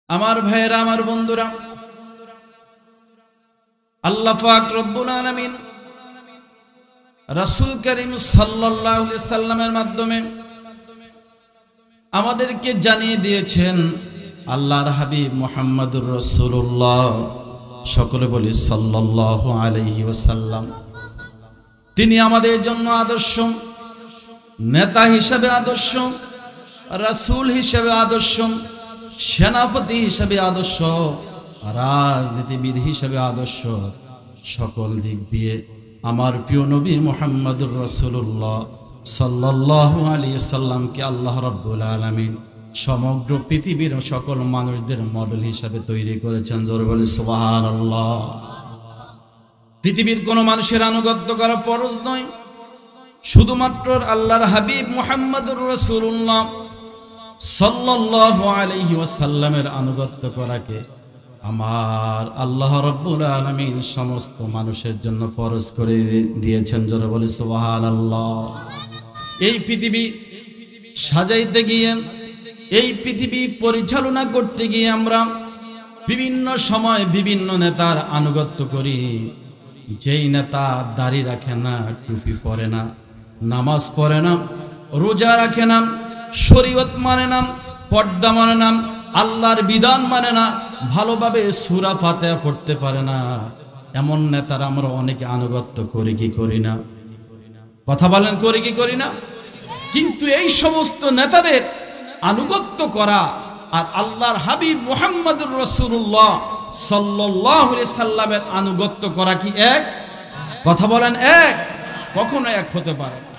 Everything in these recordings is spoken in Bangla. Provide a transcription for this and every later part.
আমার ভাইয়েরা, আমার বন্ধুরা, আল্লাহ পাক রব্বুল আলামিন রাসূল করিম সাল্লাল্লাহু আলাইহি সাল্লামের মাধ্যমে আমাদেরকে জানিয়ে দিয়েছেন আল্লাহর হাবিব মুহাম্মদুর রাসূলুল্লাহ, সকলে বলি সাল্লাল্লাহু আলাইহি ওয়াসাল্লাম। তিনি আমাদের জন্য আদর্শ, নেতা হিসেবে আদর্শ, রাসূল হিসেবে আদর্শ, সেনাপতি হিসেবে আদর্শ, রাজনীতিবিদ হিসেবে আদর্শ। সকল দিক দিয়ে আমার প্রিয় নবী মুহাম্মদুর রাসূলুল্লাহ সাল্লাল্লাহু আলাইহি সাল্লামকে আল্লাহ রাব্বুল আলামিন সমগ্র পৃথিবীর সকল মানুষদের মডেল হিসেবে তৈরি করেছেন। জোরে বলি সুবহানাল্লাহ। পৃথিবীর কোন মানুষের আনুগত্য করা ফরজ নয়, শুধুমাত্র আল্লাহর হাবিব মুহাম্মদুর রাসূলুল্লাহ সাল্লাল্লাহু আলাইহি ওয়াসাল্লামের আনুগত্য করাকে আমার আল্লাহ রাব্বুল আলামিন সমস্ত মানুষের জন্য ফরজ করে দিয়েছেন। জোরে বলি সুবহানাল্লাহ। এই পৃথিবী সাজাইতে গিয়ে, এই পৃথিবী পরিচালনা করতে গিয়ে আমরা বিভিন্ন সময় বিভিন্ন নেতার আনুগত্য করি। যেই নেতা দাড়ি রাখে না, টুপি পরে না, নামাজ পড়ে না, রোজা রাখে না, শরীয়ত মানে না, পর্দা মানে না, আল্লাহর বিধান মানে না, ভালোভাবে সূরা ফাতিহা পড়তে পারে না, এমন নেতার আমরা অনেকে আনুগত্য করি কি করি না? কথা বলেন, করি কি করি না? কিন্তু এই সমস্ত নেতাদের আনুগত্য করা আর আল্লাহর হাবিব মুহাম্মদুর রাসূলুল্লাহ সাল্লাল্লাহু আলাইহি সাল্লামের আনুগত্য করা কি এক? কথা বলেন, এক? কখনো এক হতে পারে না।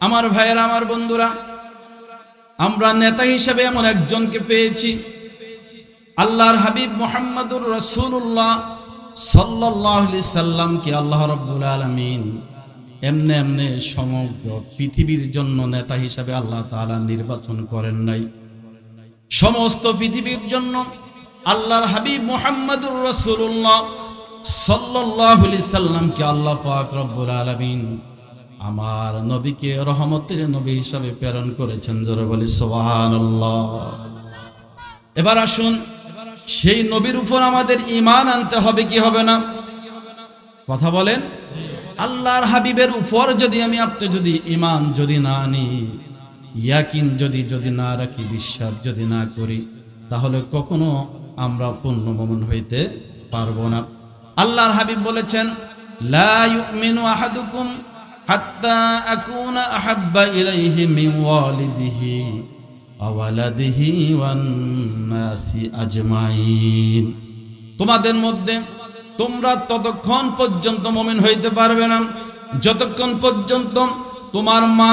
আমার ভাইয়েরা, আমার বন্ধুরা, আমরা নেতা হিসেবে এমন একজনকে পেয়েছি, আল্লাহর হাবিব মুহাম্মদুর রাসূলুল্লাহ সাল্লাল্লাহু আলাইহি সাল্লামকে আল্লাহ রাব্বুল আলামিন এমনে এমনে সমগ্র পৃথিবীর জন্য নেতা হিসেবে আল্লাহ তাআলা নির্বাচন করেন নাই। সমস্ত পৃথিবীর জন্য আল্লাহর হাবিব মুহাম্মদুর রাসূলুল্লাহ সাল্লাল্লাহু আলাইহি সাল্লামকে আল্লাহ পাক রব্বুল আলামিন আমার নবীকে রহমতের নবী হিসাবে প্রেরণ করেছেন। জোরে বলি সুবহানাল্লাহ। এবার আসুন, সেই নবীর উপর আমাদের ঈমান আনতে হবে কি হবে না? কথা বলেন। আল্লাহর হাবিবের উপর যদি আমি আপনি যদি ঈমান যদি না আনি, ইয়াকিন যদি না রাখি, বিশ্বাস যদি না করি, তাহলে কখনো আমরা পূর্ণ মুমিন হইতে পারবো না। আল্লাহর হাবিব বলেছেন, লা ইউমিনু আহাদুকুম হাত্তা আকুনা আহাব্বা ইলাইহি মিন ওয়ালিদিহি ওয়া ওয়ালাদিহি ওয়ান নাসি আজমাইন। তোমাদের মধ্যে তোমরা ততক্ষণ পর্যন্ত মুমিন হইতে পারবে না যতক্ষণ পর্যন্ত তোমার মা,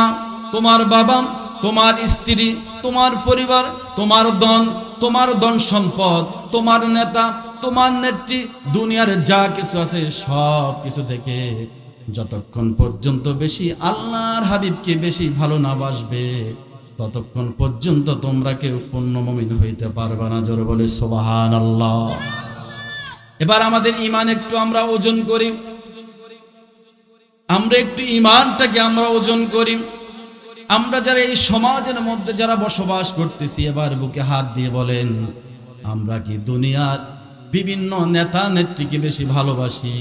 তোমার বাবা, তোমার স্ত্রী, তোমার পরিবার, তোমার ধন সম্পদ, তোমার নেতা, তোমার নেত্রী, দুনিয়ার যা কিছু আছে সব কিছু থেকে যতক্ষণ পর্যন্ত বেশি আল্লাহর হাবিবকে বেশি ভালো না বাসবে, ততক্ষণ পর্যন্ত তোমরা কেউ পূর্ণ মুমিন হইতে পারবে না। জোরে বলে সুবহানাল্লাহ। এবার আমাদের ঈমান একটু আমরা ওজন করি, আমরা একটু ঈমানটাকে আমরা ওজন করি। আমরা যারা এই সমাজের মধ্যে যারা বসবাস করতেছি, এবার বুকে হাত দিয়ে বলেন, আমরা কি দুনিয়ার বিভিন্ন নেতা নেত্রীকে বেশি ভালোবাসি,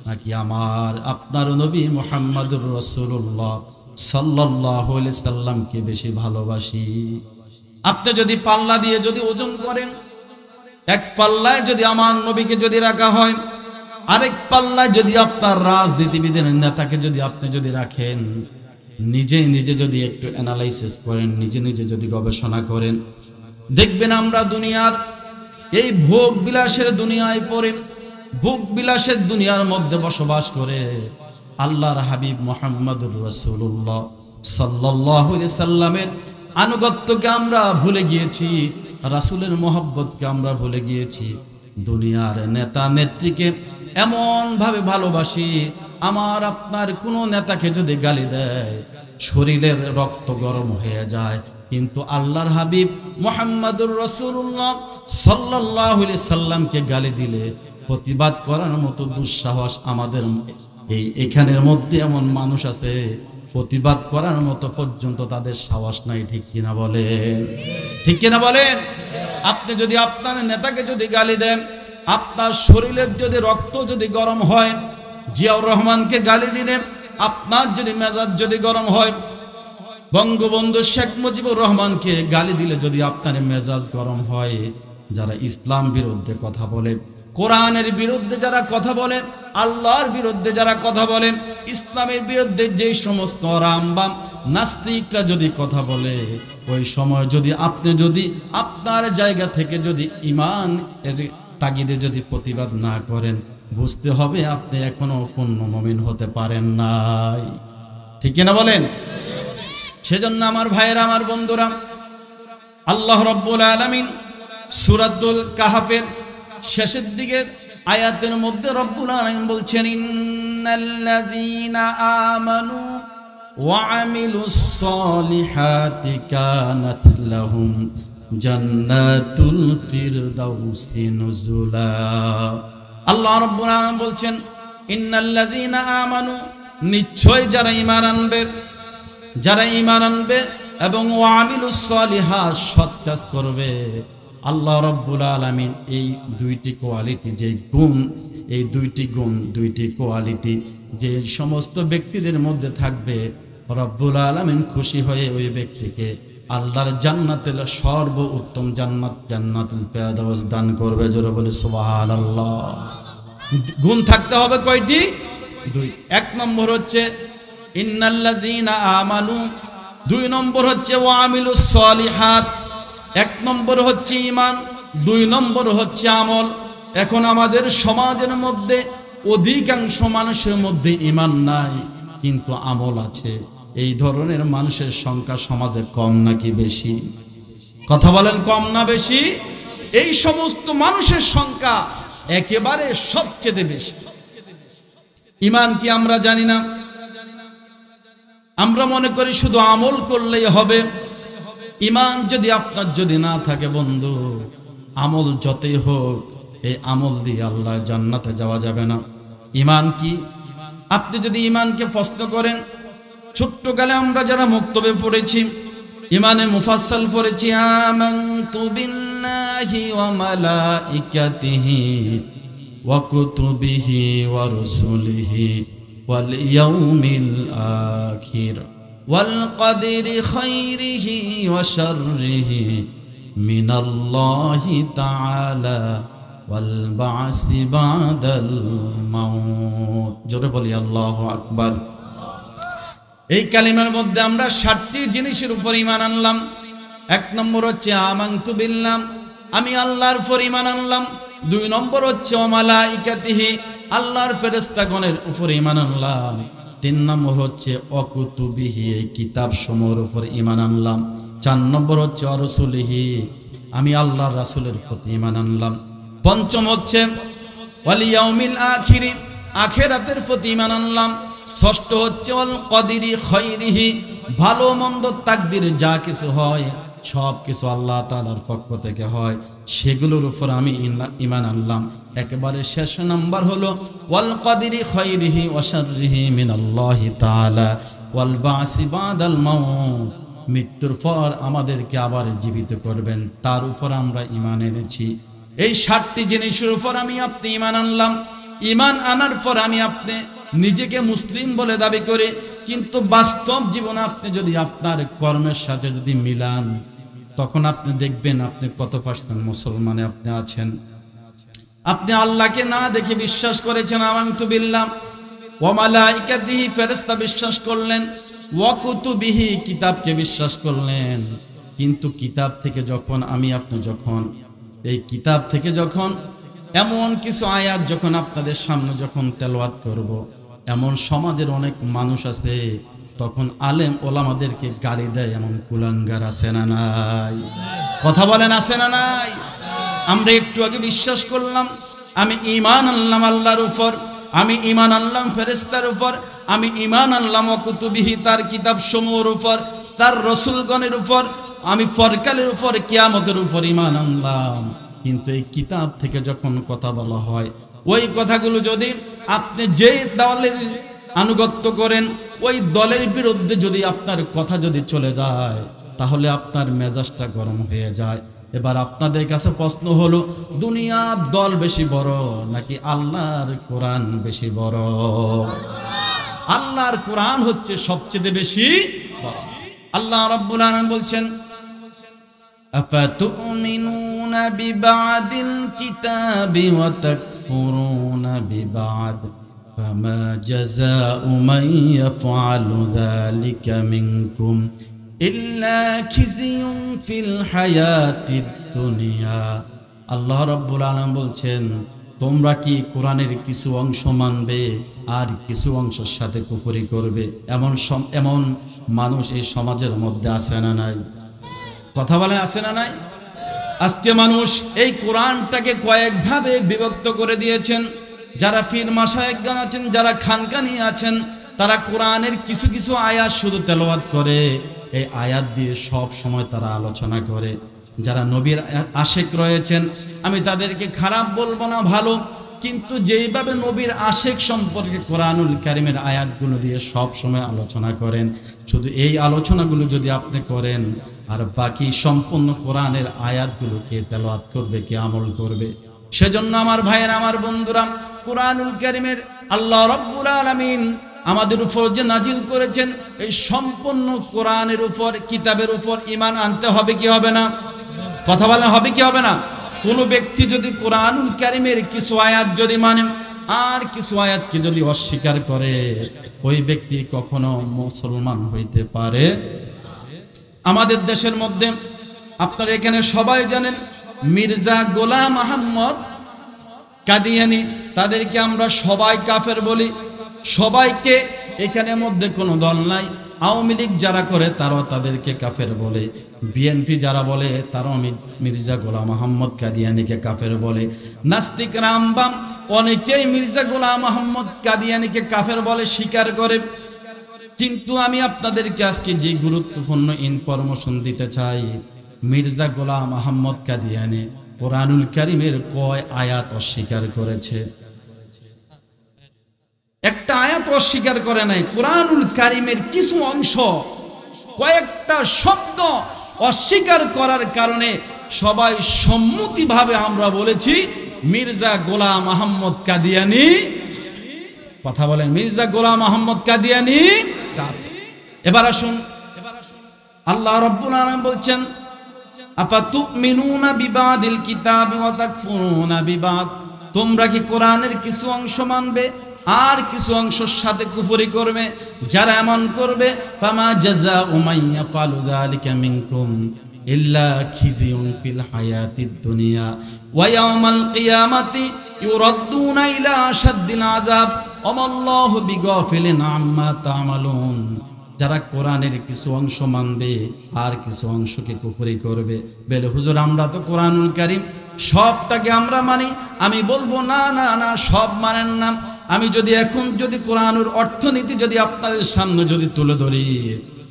নাকি আমার আপনার নবী মুহাম্মদুর রাসূলুল্লাহ সাল্লাল্লাহু আলাইহি সাল্লামকে বেশি ভালোবাসি? আপনি যদি পাল্লা দিয়ে যদি ওজন করেন, এক পাল্লায় যদি আমার নবীকে যদি রাখা হয়, আরেক পাল্লায় যদি আপনার রাজনীতিবিদের নেতাকে যদি আপনি যদি রাখেন, নিজে যদি একটু অ্যানালাইসিস করেন, নিজে যদি গবেষণা করেন, দেখবেন আমরা দুনিয়ার এই ভোগ বিলাসের দুনিয়ায় পড়ে, ভোগ বিলাসের দুনিয়ার মধ্যে বসবাস করে আল্লাহর হাবিব মুহাম্মদুর রাসূলুল্লাহ সাল্লাল্লাহু আলাইহি সাল্লামের আনুগত্যকে আমরা ভুলে গিয়েছি, রাসূলের মহব্বতকে আমরা ভুলে গিয়েছি। দুনিয়ার নেতা নেত্রীকে এমন ভাবে ভালোবাসি, আমার আপনার কোনো নেতাকে যদি গালি দেয় শরীরের রক্ত গরম হয়ে যায়, কিন্তু আল্লাহর হাবিব মুহাম্মদুর রাসূলুল্লাহ সাল্লাল্লাহু আলাইহি সাল্লামকে গালি দিলে প্রতিবাদ করার মতো দুঃসাহস আমাদের এখানের মধ্যে এমন মানুষ আছে, প্রতিবাদ করার মতো পর্যন্ত তাদের সাহস নাই। ঠিক কিনা বলেন? ঠিক কিনা বলেন? আপনি যদি আপনার নেতাকে যদি গালি দেন, আপনার শরীরের যদি রক্ত যদি গরম হয়, জিয়াউর রহমানকে গালি দিলে আপনার যদি মেজাজ যদি গরম হয়, বঙ্গবন্ধু শেখ মুজিবুর রহমানকে গালি দিলে যদি আপনার মেজাজ গরম হয়, যারা ইসলাম বিরুদ্ধে কথা বলে, কোরআনের বিরুদ্ধে যারা কথা বলে, আল্লাহর বিরুদ্ধে যারা কথা বলে, ইসলামের বিরুদ্ধে যে সমস্ত রামবাম নাস্তিকরা যদি কথা বলে, ওই সময় যদি আপনি যদি আপনার জায়গা থেকে যদি ঈমান এর তাগিদে যদি প্রতিবাদ না করেন, বুঝতে হবে আপনি এখনো পূর্ণ মুমিন হতে পারেন নাই। ঠিক কিনা বলেন? সেজন্য আমার ভাইয়েরা, আমার বন্ধুরা, আল্লাহ রাব্বুল আলামিন সূরাতুল কাহফের শেষের দিকের আয়াতের মধ্যে রব্বুল আলামিন বলছেন, ইন্নাল্লাযীনা আমানু ওয়া আমিলুস সালিহাতি কানাত লাহুম জান্নাতুল ফিরদাউসি নুজুলা। আল্লাহ রাব্বুল আলামিন বলছেন, ইন্নাল্লাযীনা আমানু, নিশ্চয় যারা ঈমান আনবে, যারা ঈমান আনবে এবং ওয়া আমিলুস সালিহাত, সৎ কাজ করবে, আল্লাহ রাব্বুল আলামিন এই দুইটি কোয়ালিটি, যে গুণ, এই দুইটি গুণ, দুইটি কোয়ালিটি যে সমস্ত ব্যক্তিদের মধ্যে থাকবে, রব্বুল আলামিন খুশি হয়ে ওই ব্যক্তিকে আল্লাহর জান্নাতের সর্বোত্তম জান্নাত, জান্নাতুল ফিরদাউস দান করবে। জোরে বলে সুবহানাল্লাহ। গুণ থাকতে হবে কয়টি? দুই। এক নম্বর হচ্ছে ইন্নাল্লাযীনা আমানু, দুই নম্বর হচ্ছে ওয়া আমিলুস সালিহাত। এক নম্বর হচ্ছে ঈমান, দুই নম্বর হচ্ছে আমল। এখন আমাদের সমাজের মধ্যে অধিকাংশ মানুষের মধ্যে ঈমান নাই, কিন্তু আমল আছে। এই ধরনের মানুষের সংখ্যা সমাজে কম নাকি বেশি? কথা বলেন, কম না বেশি? এই সমস্ত মানুষের সংখ্যা একেবারে সবচেয়ে বেশি। ঈমান কি আমরা জানি না? আমরা মনে করি শুধু আমল করলেই হবে। ঈমান যদি আপনার যদি না থাকে বন্ধু, আমল যতই হোক, এই আমল দিয়ে আল্লাহর জান্নাতে যাওয়া যাবে না। ঈমান কি? আপনি যদি ঈমানকে প্রশ্ন করেন, ছোট্টকালে আমরা যারা মুক্তবে পড়েছি, ঈমানে মুফাসসাল পড়েছি, আমানতু বিল্লাহি ওয়া মালাইকাতিহি ওয়া কুতুবিহি ওয়া রুসুলিহি ওয়াল ইয়াউমিল আখির ওয়াল কদরি খাইরিহি ওয়া শাররিহি মিনাল্লাহি তাআলা ওয়াল বা'সি বা'দাল মাউত। জোরে বলি আল্লাহু আকবার। এই কালিমার মধ্যে আমরা 7টি জিনিসের উপর ঈমান আনলাম। এক নম্বর হচ্ছে আমানতু বিল্লাহ, আমি আল্লাহর উপর ঈমান আনলাম। দুই নম্বর হচ্ছে ওয়া মালাইকাতিহি, আল্লাহর ফেরেশতাগণের উপর ঈমান আনলাম। তিন নম্বর হচ্ছে ওয়া কুতুবিহি, এই কিতাব সমূহের উপর ঈমান আনলাম। চার নম্বর হচ্ছে ওয়া রাসূলিহি, আমি আল্লাহর রাসূলের প্রতি ঈমান আনলাম। পঞ্চম হচ্ছে ওয়াল ইয়াউমিল আখির, আখিরাতের প্রতি ঈমান আনলাম। ষষ্ঠ হচ্ছে ওয়াল কদরি খাইরিহি, ভালো মন্দ তাকদীর যা কিছু হয় সব কিছু আল্লাহ তাআলার পক্ষ থেকে হয়, সেগুলোর উপর আমি ঈমান আনলাম। একেবারে শেষ নাম্বার হলো ওয়াল কদরি খাইরিহি ওয়া শাররিহি মিনাল্লাহি তাআলা ওয়াল বা'সি বা'দাল মাউত, মৃত্যুর পর আমাদেরকে আবার জীবিত করবেন, তার উপর আমরা ঈমান এনেছি। এই 7টি জিনিসের উপর আমি আপনি ঈমান আনলাম। ঈমান আনার পর আমি আপনি নিজেকে মুসলিম বলে দাবি করে, কিন্তু বাস্তব জীবনে আপনি যদি আপনার কর্মের সাথে যদি মিলান, তখন আপনি দেখবেন আপনি কত পার্সেন্ট মুসলমানে আপনি আছেন। আপনি আল্লাহকে না দেখে বিশ্বাস করেছেন, আমানতু বিল্লাহ, ওয়া মালাইকাতিহি, ফেরেশতা বিশ্বাস করলেন, ওয়া কুতুবিহি, কিতাবকে বিশ্বাস করলেন। কিন্তু কিতাব থেকে যখন আমি আপনি যখন এই কিতাব থেকে যখন এমন কিছু আয়াত যখন আপনাদের সামনে যখন তেলাওয়াত করব, এমন সমাজের অনেক মানুষ আছে তখন আলেম ওলামাদেরকে গালি দেয়, এমন কুলাঙ্গার আছে না নাই? কথা বলেন, আছে না নাই? আমরা একটু আগে বিশ্বাস করলাম, আমি ঈমান আনলাম আল্লাহর উপর, আমি ঈমান আনলাম ফেরেশতার উপর, আমি ঈমান আনলাম ওয়া কুতুবিহি, তার কিতাব সমূহের উপর, তার রাসূলগণের উপর, আমি পরকালের উপর, কিয়ামতের উপর ঈমান আনলাম। কিন্তু এই কিতাব থেকে যখন কথা বলা হয়, ওই কথাগুলো যদি আপনি যে দলের আনুগত্য করেন, ওই দলের বিরুদ্ধে যদি আপনার কথা যদি চলে যায়, তাহলে আপনার মেজাজটা গরম হয়ে যায়। এবার আপনাদের কাছে প্রশ্ন হলো, দুনিয়ার দল বেশি বড় নাকি আল্লাহর কোরআন বেশি বড়? আল্লাহর কোরআন হচ্ছে সবচেয়ে বেশি বড়। আল্লাহ রাব্বুল আলামিন বলছেন, আফাতুমিনুনা বিবাদিল কিতাবি ওয়া তাকফুরুনা বিবাদ ফামা জাযাউ মান ইয়াফআলু যালিকা মিনকুম ইল্লা খিজিয়ুন ফিল হায়াতিদ দুনিয়া। আল্লাহ রাব্বুল আলামিন বলছেন, তোমরা কি কোরআনের কিছু অংশ মানবে আর কিছু অংশের সাথে কুফরি করবে? এমন মানুষ এই সমাজের মধ্যে আছে না নাই? কথা বলেন, আছে না নাই? আজকে মানুষ এই কোরআনটাকে কয়েকভাবে বিভক্ত করে দিয়েছেন। যারা পীর মাশায়েখগণ আছেন, যারা খানকানি আছেন, তারা কোরআনের কিছু কিছু আয়াত শুধু তেলাওয়াত করে, এই আয়াত দিয়ে সব সময় তারা আলোচনা করে। যারা নবীর আশেক রয়েছেন, আমি তাদেরকে খারাপ বলবো না, ভালো, কিন্তু যেইভাবে নবীর আশেক সম্পর্কে কোরআনুল কারীমের আয়াতগুলো দিয়ে সব সময় আলোচনা করেন, শুধু এই আলোচনাগুলো যদি আপনি করেন, আর বাকি সম্পূর্ণ কোরআনের আয়াতগুলোকে তেলাওয়াত করবে, কে আমল করবে? সেজন্য আমার ভাইয়েরা, আমার বন্ধুরা, কোরআনুল কারীমের আল্লাহ রাব্বুল আলামিন আমাদের উপর যে নাজিল করেছেন, এই সম্পূর্ণ কোরআনের উপর, কিতাবের উপর ঈমান আনতে হবে কি হবে না? কথা বলেন, হবে কি হবে না? কোনো ব্যক্তি যদি কোরআনুল কারীমের কিছু আয়াত যদি মানে আর কিছু আয়াতকে যদি অস্বীকার করে, ওই ব্যক্তি কখনো মুসলমান হইতে পারে? আমাদের দেশের মধ্যে আপনারা এখানে সবাই জানেন, মির্জা গোলাম আহমদ কাদিয়ানী, তাদেরকে আমরা সবাই কাফের বলি। সবাইকে, এখানের মধ্যে কোনো দল নাই। আওয়ামী লীগ যারা করে তারাও তাদেরকে কাফের বলে, বিএনপি যারা বলে তারাও মির্জা গোলাম আহমদ কাদিয়ানীকে কাফের বলে, নাস্তিক রামবাম অনেকেই মির্জা গোলাম আহমদ কাদিয়ানীকে কাফের বলে, স্বীকার করে। কিন্তু আমি আপনাদেরকে আজকে যে গুরুত্বপূর্ণ ইনফরমেশন দিতে চাই, মির্জা গোলাম আহমদ কাদিয়ানী কোরআনুল কারীমের কয় আয়াত অস্বীকার করেছে? একটা আয়াত অস্বীকার করে নাই। কোরআনুল কারীমের কিছু অংশ, কয়েকটা শব্দ অস্বীকার করার কারণে সবাই সম্মতিভাবে আমরা বলেছি মির্জা গোলাম আহমদ কাদিয়ানী, কথা বলেন, মির্জা গোলাম আহমদ কাদিয়ানী কাফের। এবার আসুন, আল্লাহ রাব্বুল আলামিন বলছেন, আফাতুমিনুনা বিবাদিল কিতাবি ওয়া তাকফুরুনা বিবাদ, তোমরা কি কোরআনের কিছু অংশ মানবে আর কিছু অংশের সাথে কুফরি করবে? যারা এমন করবে, ফামা জাযাউ মান ইয়াফআলু যালিকা মিনকুম ইল্লা খিজিয়ুন ফিল হায়াতিদ দুনিয়া ওয়া ইয়াউমাল কিয়ামাতি ইউরাদ্দুনা ইলা আশাদ্দিল আযাব ওয়া মাল্লাহু বিগাফিলিন আম্মা তা'মালুন। যারা কোরআনের কিছু অংশ মানবে আর কিছু অংশকে কুফরি করবে, বলে হুজুর আমরা তো কোরআনুল কারীম সবটাকে আমরা মানি। আমি বলবো না না না, সব মানেন না। আমি যদি এখন যদি কোরআনের অর্থনীতি যদি আপনাদের সামনে যদি তুলে ধরি,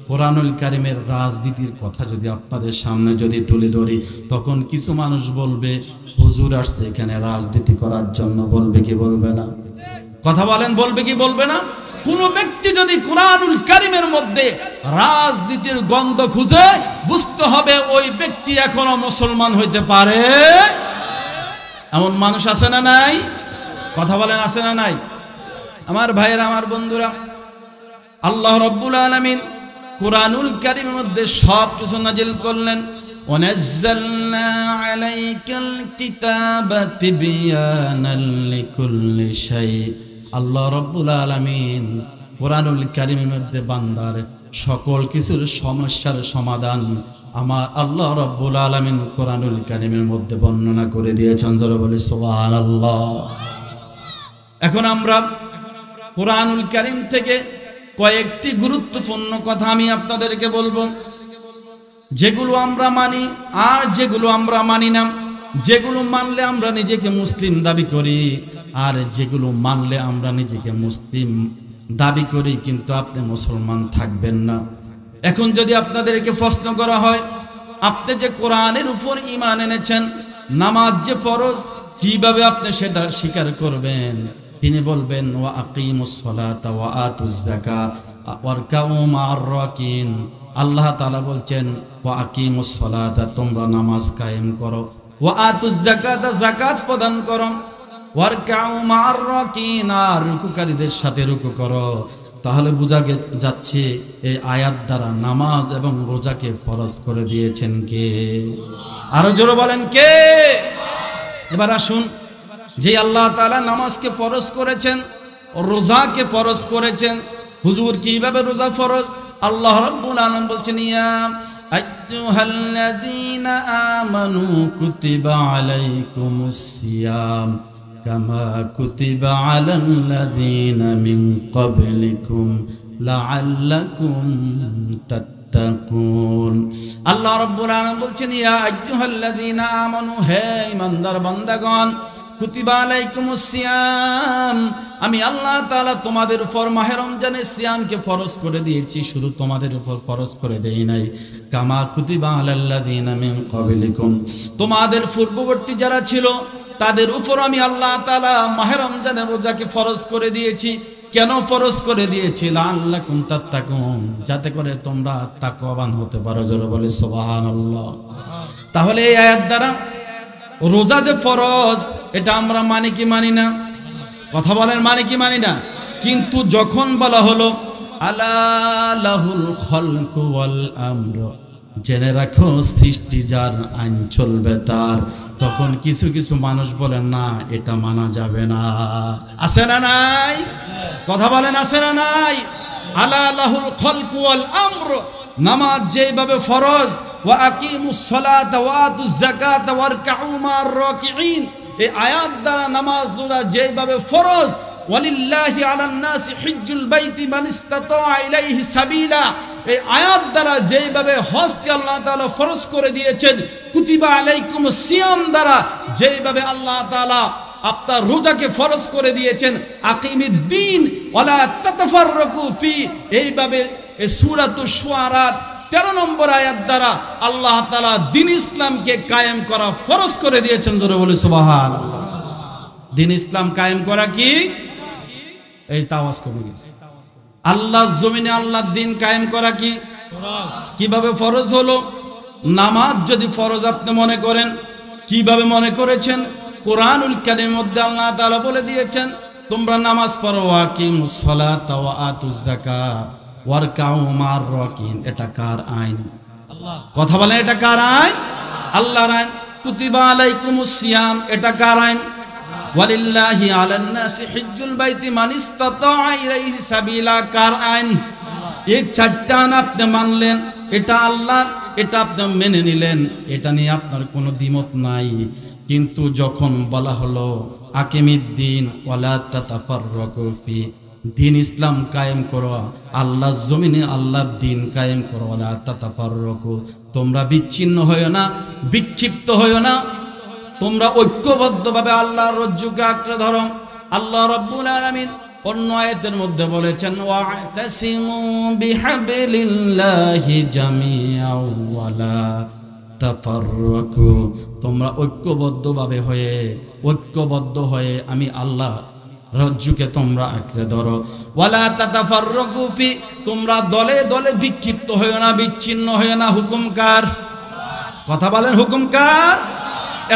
কোরআনুল কারীমের রাজনীতির কথা যদি আপনাদের সামনে যদি তুলে ধরি, তখন কিছু মানুষ বলবে হুজুর আসছে এখানে রাজনীতি করার জন্য, বলবে কি বলবে না? কথা বলেন, বলবে কি বলবে না? কোন ব্যক্তি যদি কোরআনুল কারীমের মধ্যে রাজনীতির গন্ধ খুঁজে, বুঝতে হবে ওই ব্যক্তি এখনো মুসলমান হইতে পারে। এমন মানুষ আছে না নাই? কথা বলেন, আছে না নাই? আমার ভাইয়েরা, আমার বন্ধুরা, আল্লাহ রাব্বুল আলামিন কোরআনুল কারীমের মধ্যে সব কিছু নাজিল করলেন। ওয়ানাজ্জালনা আলাইকাল কিতাবা তিবয়ানাল লিকুল্লি শাই। আল্লাহ রাব্বুল আলামিন কোরআনুল কারীমের মধ্যে বান্দার সকল কিছুর সমস্যার সমাধান আমার আল্লাহ রাব্বুল আলামিন কোরআনুল কারীমের মধ্যে বর্ণনা করে দিয়েছেন। জোরে বলি সুবহানাল্লাহ। এখন আমরা কোরআনুল কারীম থেকে কয়েকটি গুরুত্বপূর্ণ কথা আমি আপনাদেরকে বলবো, যেগুলো আমরা মানি আর যেগুলো আমরা মানি না। যেগুলো মানলে আমরা নিজেকে মুসলিম দাবি করি, আর যেগুলো মানলে আমরা নিজেকে মুসলিম দাবি করি কিন্তু আপনি মুসলমান থাকবেন না। এখন যদি আপনাদেরকে প্রশ্ন করা হয়, আপনি যে কোরআনের উপর ঈমান এনেছেন, নামাজ যে ফরজ, কিভাবে আপনি সেটা স্বীকার করবেন? তিনি বলবেন ওয়া আকিমুস সালাতা ওয়া আতুজ যাকাত। ওয়ারকাউ মা'আর রাকিন। আল্লাহ তাআলা বলছেন ওয়া আকিমুস সালাতা, তোমরা নামাজ কায়েম করো, ওয়া আতুজ যাকাতা, যাকাত প্রদান করো, ওয়ারকাউ মা'আর রাকিন, আর রুকুকারীদের সাথে রুকু করো। তাহলে বোঝা যাচ্ছে এই আয়াত দ্বারা নামাজ এবং রোজাকে ফরজ করে দিয়েছেন কে? আরো জোরে বলেন কে? এবার আসুন, যে আল্লাহ তাআলা নামাজকে ফরজ করেছেন, রোজাকে ফরজ করেছেন, হুজুর কিভাবে রোজা ফরজ? আল্লাহ রাব্বুল আলামিন বলছেন ইয়া আইয়ুহাল্লাযীনা আমানু কুতিবা আলাইকুমুস সিয়াম কামা কুতিবা আলাল্লাযীনা মিন ক্বাবলিকুম লাআল্লাকুম তাত্তাকুন। আল্লাহ রাব্বুল আলামিন বলছেন ইয়া আইয়ুহাল্লাযীনা আমানু, হে ঈমানদার বান্দাগণ, কুতিবা আলাইকুমুস সিয়াম, আমি আল্লাহ তাআলা তোমাদের উপর মাহে রমজানের সিয়ামকে ফরজ করে দিয়েছি। শুধু তোমাদের উপর ফরজ করে দেই নাই, কামা কুতিবা আলাল্লাযীনা মিন ক্বাবলিকুম, তোমাদের পূর্ববর্তী যারা ছিল তাদের উপর আমি আল্লাহ তাআলা মাহে রমজানের রোজাকে ফরজ করে দিয়েছি। কেন ফরজ করে দিয়েছি? লাআল্লাকুম তাত্তাকুন, যাতে করে তোমরা তাকওয়াবান হতে পারো। জোরে বলি সুবহানাল্লাহ। তাহলে এই আয়াত দ্বারা রোজা যে ফরজ, এটা আমরা মানি কি মানি না? কথা বলেন, মানি কি মানি না? কিন্তু যখন বলা হলো আলা লাহুল খালকু ওয়াল আমর, জেনে রাখো সৃষ্টি যার, আইন চলবে তার, তখন কিছু কিছু মানুষ বলেন না, এটা মানা যাবে না। আছে না নাই? কথা বলেন, আছে না নাই? আলা লাহুল খালকু ওয়াল আমর, নামাজ যেভাবে ফরজ, ওয়া আকিমুস সালাতা ওয়া আতুজ যাকাতা ওয়ারকাউ মা'আর রাকিঈন, এই আয়াত দ্বারা নামাজ রোজা যেভাবে ফরজ, ওয়ালিল্লাহি আলান নাসি হিজ্জুল বাইতি মান ইসতাতা ইলাইহি সাবিলা, এই আয়াত দ্বারা যেভাবে হজকে আল্লাহ তাআলা ফরজ করে দিয়েছেন, কুতিবা আলাইকুমুস সিয়াম দ্বারা যেভাবে আল্লাহ তাআলা আপনার রোজাকে ফরজ করে দিয়েছেন, আকিমিদ্দিন ওয়ালা তাতাফাররাকু ফি, এইভাবে এই সূরাতুশ শুআরা 13 নম্বর আয়াত দ্বারা আল্লাহ তাআলা দ্বীন ইসলামকে কায়েম করা ফরজ করে দিয়েছেন। জোরে বলি সুবহানাল্লাহ। দ্বীন ইসলাম কায়েম করা কি? এই তাওয়াজ কমে গেছে। আল্লাহর জমিনে আল্লাহর দ্বীন কায়েম করা কি? কিভাবে ফরজ হলো? নামাজ যদি ফরজ আপনি মনে করেন, কিভাবে মনে করেছেন? কোরআনুল কারীমের মধ্যে আল্লাহ তাআলা বলে দিয়েছেন তোমরা নামাজ পড়ো, আকিমুস সালাতা ওয়া আতুজ যাকাত ওয়ারকাউ মা'আর রাকিন। এটা কার আইন? আল্লাহ। কথা বলেন, এটা কার আইন? আল্লাহর আইন। কুতিবা আলাইকুমুস সিয়াম, এটা কার আইন? ওয়ালিল্লাহি আলান নাসি হিজ্জুল বাইতি মান ইসতাতা ইলাইহি সাবিলা, কার আইন? এই চারটা আইন আপনি মানলেন, এটা আল্লাহর, এটা আপনি মেনে নিলেন, এটা নিয়ে আপনার কোনো দ্বিমত নাই। কিন্তু যখন বলা হলো আকিমিদ্দিন ওয়ালা তাতাফাররাকু ফি, দ্বীন ইসলাম কায়েম করো, আল্লাহর জমিনে আল্লাহর দ্বীন কায়েম করো, ওয়ালা তাতাফাররাকু, তোমরা বিচ্ছিন্ন হয়ো না, বিক্ষিপ্ত হয়ো না, তোমরা ঐক্যবদ্ধভাবে আল্লাহর রজ্জুকে আঁকড়ে ধরো। আল্লাহ রাব্বুল আলামিন অন্য আয়াতের মধ্যে বলেছেন ওয়া'তাসিমু বিহাবলিল্লাহি জামিআন ওয়ালা তাফাররাকু, তোমরা ঐক্যবদ্ধ হয়ে আমি আল্লাহ রজ্জুকে তোমরা আঁকড়ে ধরো। ওয়ালা তাতাফাররাকু ফি, তোমরা দলে দলে বিক্ষিপ্ত হয়ো না, বিচ্ছিন্ন হয়ো না। হুকুম কার? কথা বলেন, হুকুম কার?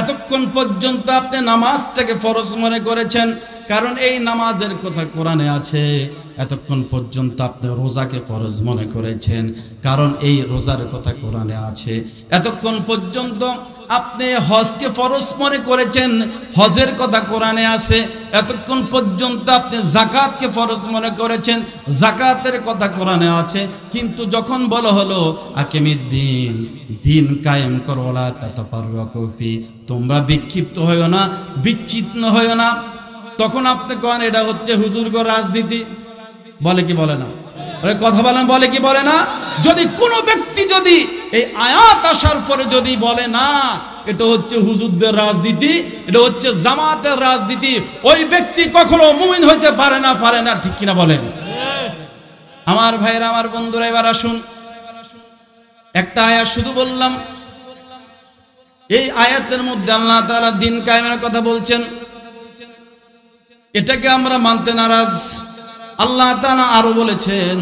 এতক্ষণ পর্যন্ত আপনি নামাজটাকে ফরজ মনে করেছেন, কারণ এই নামাজের কথা কোরআনে আছে। এতক্ষণ পর্যন্ত আপনি রোজাকে ফরজ মনে করেছেন, কারণ এই রোজার কথা কোরআনে আছে। এতক্ষণ পর্যন্ত আপনি হজকে ফরজ মনে করেছেন, হজের কথা কোরআনে আছে। এতক্ষণ পর্যন্ত আপনি যাকাতকে ফরজ মনে করেছেন, যাকাতের কথা কোরআনে আছে। কিন্তু যখন বলা হলো আকিমিদ্দিন, দ্বীন কায়েম করো, ওয়ালা তাতাফাররাকু ফি, তোমরা বিক্ষিপ্ত হয়ো না, বিচ্ছিন্ন হয়ো না, তখন আপনি কোন এটা হচ্ছে হুজুরগো রাজনীতি, বলে কি বলে না? কথা বলেন, বলে কি বলে না? যদি কোনো ব্যক্তি যদি এই আয়াত আসার পরে যদি বলে না এটা হচ্ছে হুজুরদের রাজনীতি, এটা হচ্ছে জামাতের রাজনীতি, ওই ব্যক্তি কখনো মুমিন হইতে পারে না। ঠিক কিনা বলেন? আমার ভাইরা, আমার বন্ধুরা, এবার আসুন, একটা আয়াত শুধু বললাম, এই আয়াতের মধ্যে আল্লাহ তাআলা দ্বীন কায়েমের কথা বলছেন, এটাকে আমরা মানতে নারাজ। আল্লাহ তাআলা আরো বলেছেন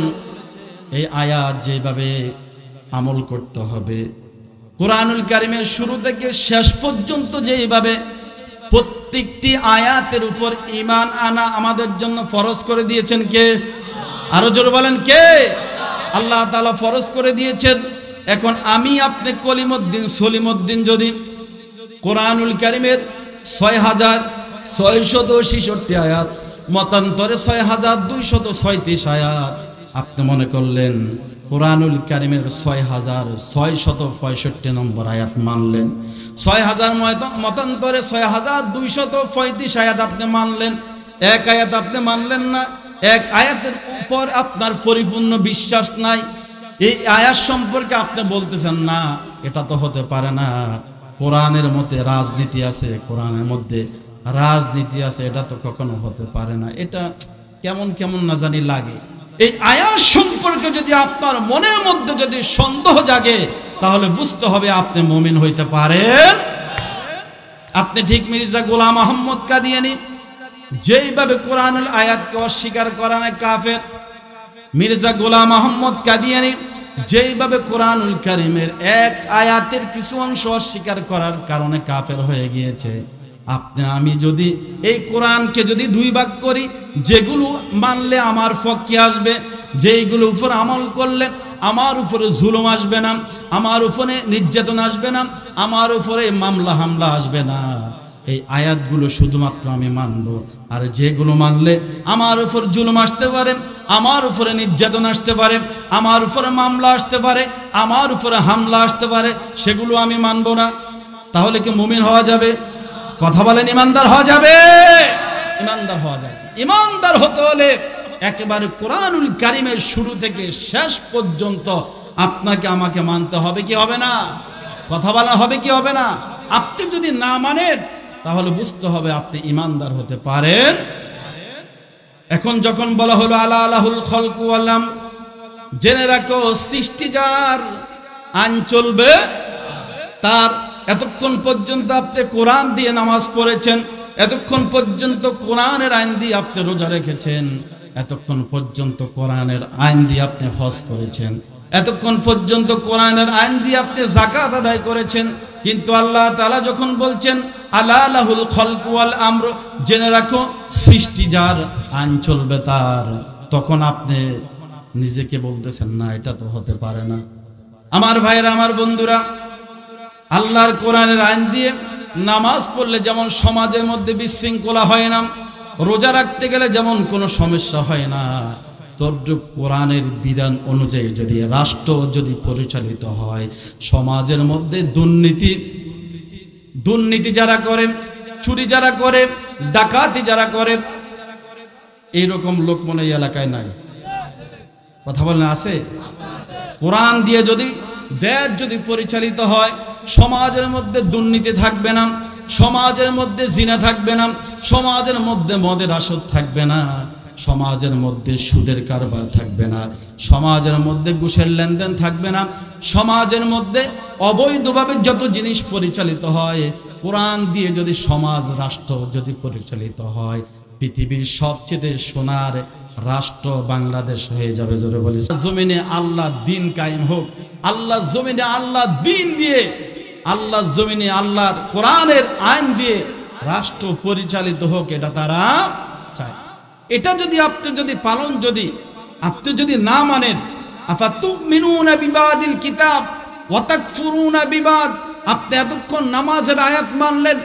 এই আয়াত যেভাবে আমল করতে হবে, কোরআনুল কারীমের শুরু থেকে শেষ পর্যন্ত যেভাবে প্রত্যেকটি আয়াতের উপর ঈমান আনা আমাদের জন্য ফরজ করে দিয়েছেন কে? আরো জোরে বলেন কে? আল্লাহ তাআলা ফরজ করে দিয়েছেন। এখন আমি আপনি কলিমউদ্দিন সলিমউদ্দিন যদি কোরআনুল কারীমের ৬৬৬৬ আয়াত, মতান্তরে ৬২৩৬ আয়াত, আপনি মনে করলেন কোরআনুল কারীমের ৬৬৬৫ নম্বর আয়াত মানলেন, ৬০০০ মতান্তরে ৬২৩৫ আয়াত আপনি মানলেন, এক আয়াত আপনি মানলেন না। এক আয়াতের উপর আপনার পরিপূর্ণ বিশ্বাস নাই, এই আয়াত সম্পর্কে আপনি বলতেছেন না এটা তো হতে পারে না, কোরআনের মধ্যে রাজনীতি আছে, কোরআনের মধ্যে রাজনীতি আছে, এটা তো কখনো হতে পারে না, এটা কেমন কেমন না জানি লাগে। এই আয়াত সম্পর্কে যদি আপনার মনের মধ্যে যদি সন্দেহ জাগে, তাহলে বুঝতে হবে আপনি মুমিন হইতে পারেন। আপনি ঠিক মির্জা গোলাম আহমদ কাদিয়ানী যেইভাবে কোরআনুল আয়াতকে অস্বীকার করেন কাফের, মির্জা গোলাম আহমদ কাদিয়ানী যেইভাবে কোরআনুল কারীমের এক আয়াতের কিছু অংশ অস্বীকার করার কারণে কাফের হয়ে গিয়েছে, আপনি আমি যদি এই কোরআনকে যদি দুই ভাগ করি, যেগুলো মানলে আমার পক্ষে আসবে, যেইগুলো উপর আমল করলে আমার উপরে জুলুম আসবে না, আমার উপরে নির্যাতন আসবে না, আমার উপরে মামলা হামলা আসবে না, এই আয়াতগুলো শুধুমাত্র আমি মানব। আর যেগুলো মানলে আমার উপর জুলুম আসতে পারে, আমার উপরে নির্যাতন আসতে পারে, আমার উপরে মামলা আসতে পারে, আমার উপরে হামলা আসতে পারে, সেগুলো আমি মানব না। তাহলে কি মুমিন হওয়া যাবে? কথা বলেন, ইমানদার হওয়া যাবে? ইমানদার হওয়া যাবে। ইমানদার হতে হলে একেবারে কোরআনুল কারীমের শুরু থেকে শেষ পর্যন্ত আপনাকে আমাকে মানতে হবে কি হবে না? কথা বলা হবে কি হবে না? আপনি যদি না মানেন তাহলে বুঝতে হবে আপনি ইমানদার হতে পারেন। এখন যখন বলা হলো আলা আলাহুল খলকু ওয়াল আমর, জেনে রাখো সৃষ্টি যার, আইন চলবে তার। এতক্ষণ পর্যন্ত আপনি কোরআন দিয়ে নামাজ পড়েছেন, এতক্ষণ পর্যন্ত কোরআনের আইন দিয়ে আপনি রোজা রেখেছেন, এতক্ষণ পর্যন্ত কোরআনের আইন দিয়ে আপনি হজ করেছেন, এতক্ষণ পর্যন্ত কোরআনের আইন দিয়ে আপনি যাকাত আদায় করেছেন। কিন্তু আল্লাহ তাআলা যখন বলছেন আলা লাহুল খলকু ওয়াল আমর, জেনে রাখো সৃষ্টি যার, আইন চলবে তার, তখন আপনি নিজেকে বলতেছেন না এটা তো হতে পারে না। আমার ভাইরা, আমার বন্ধুরা, আল্লাহর কোরআনের আইন দিয়ে নামাজ পড়লে যেমন সমাজের মধ্যে বিশৃঙ্খলা হয় না, রোজা রাখতে গেলে যেমন কোনো সমস্যা হয় না, তদ্রূপ কোরআনের বিধান অনুযায়ী যদি রাষ্ট্র যদি পরিচালিত হয়, সমাজের মধ্যে দুর্নীতি যারা করে, চুরি যারা করে, ডাকাতি যারা করে, এইরকম লোক মনে এই এলাকায় নাই। কথা বলেন, আছে? কোরআন দিয়ে যদি দেশ যদি পরিচালিত হয়, সমাজের মধ্যে দুর্নীতি থাকবে না, সমাজের মধ্যে জিনা থাকবে না, সমাজের মধ্যে মদের আসর থাকবে না, সমাজের মধ্যে সুদের কারবার থাকবে না, সমাজের মধ্যে ঘুষের লেনদেন থাকবে না, সমাজের মধ্যে অবৈধভাবে যত জিনিস পরিচালিত হয়, কোরআন দিয়ে যদি সমাজ রাষ্ট্র যদি পরিচালিত হয়, পৃথিবীর সবচেয়ে সোনার রাষ্ট্র বাংলাদেশ হয়ে যাবে। জোরে বলি, জমিনে আল্লাহ দিন কায়েম হোক, আল্লাহ জমিনে আল্লাহ দিন দিয়ে, আল্লাহ জমিনে আল্লাহর কোরআনের আইন দিয়ে রাষ্ট্র পরিচালিত হোক, এটা তারা চায়। এটা যদি আপনি যদি পালন যদি আপনি যদি না মানেন, আফাতুমিনুনা বিবাদিল কিতাব ওয়া তাকফুরুনা বিবাদ, আপনি এতক্ষণ নামাজের আয়াত মানলেন,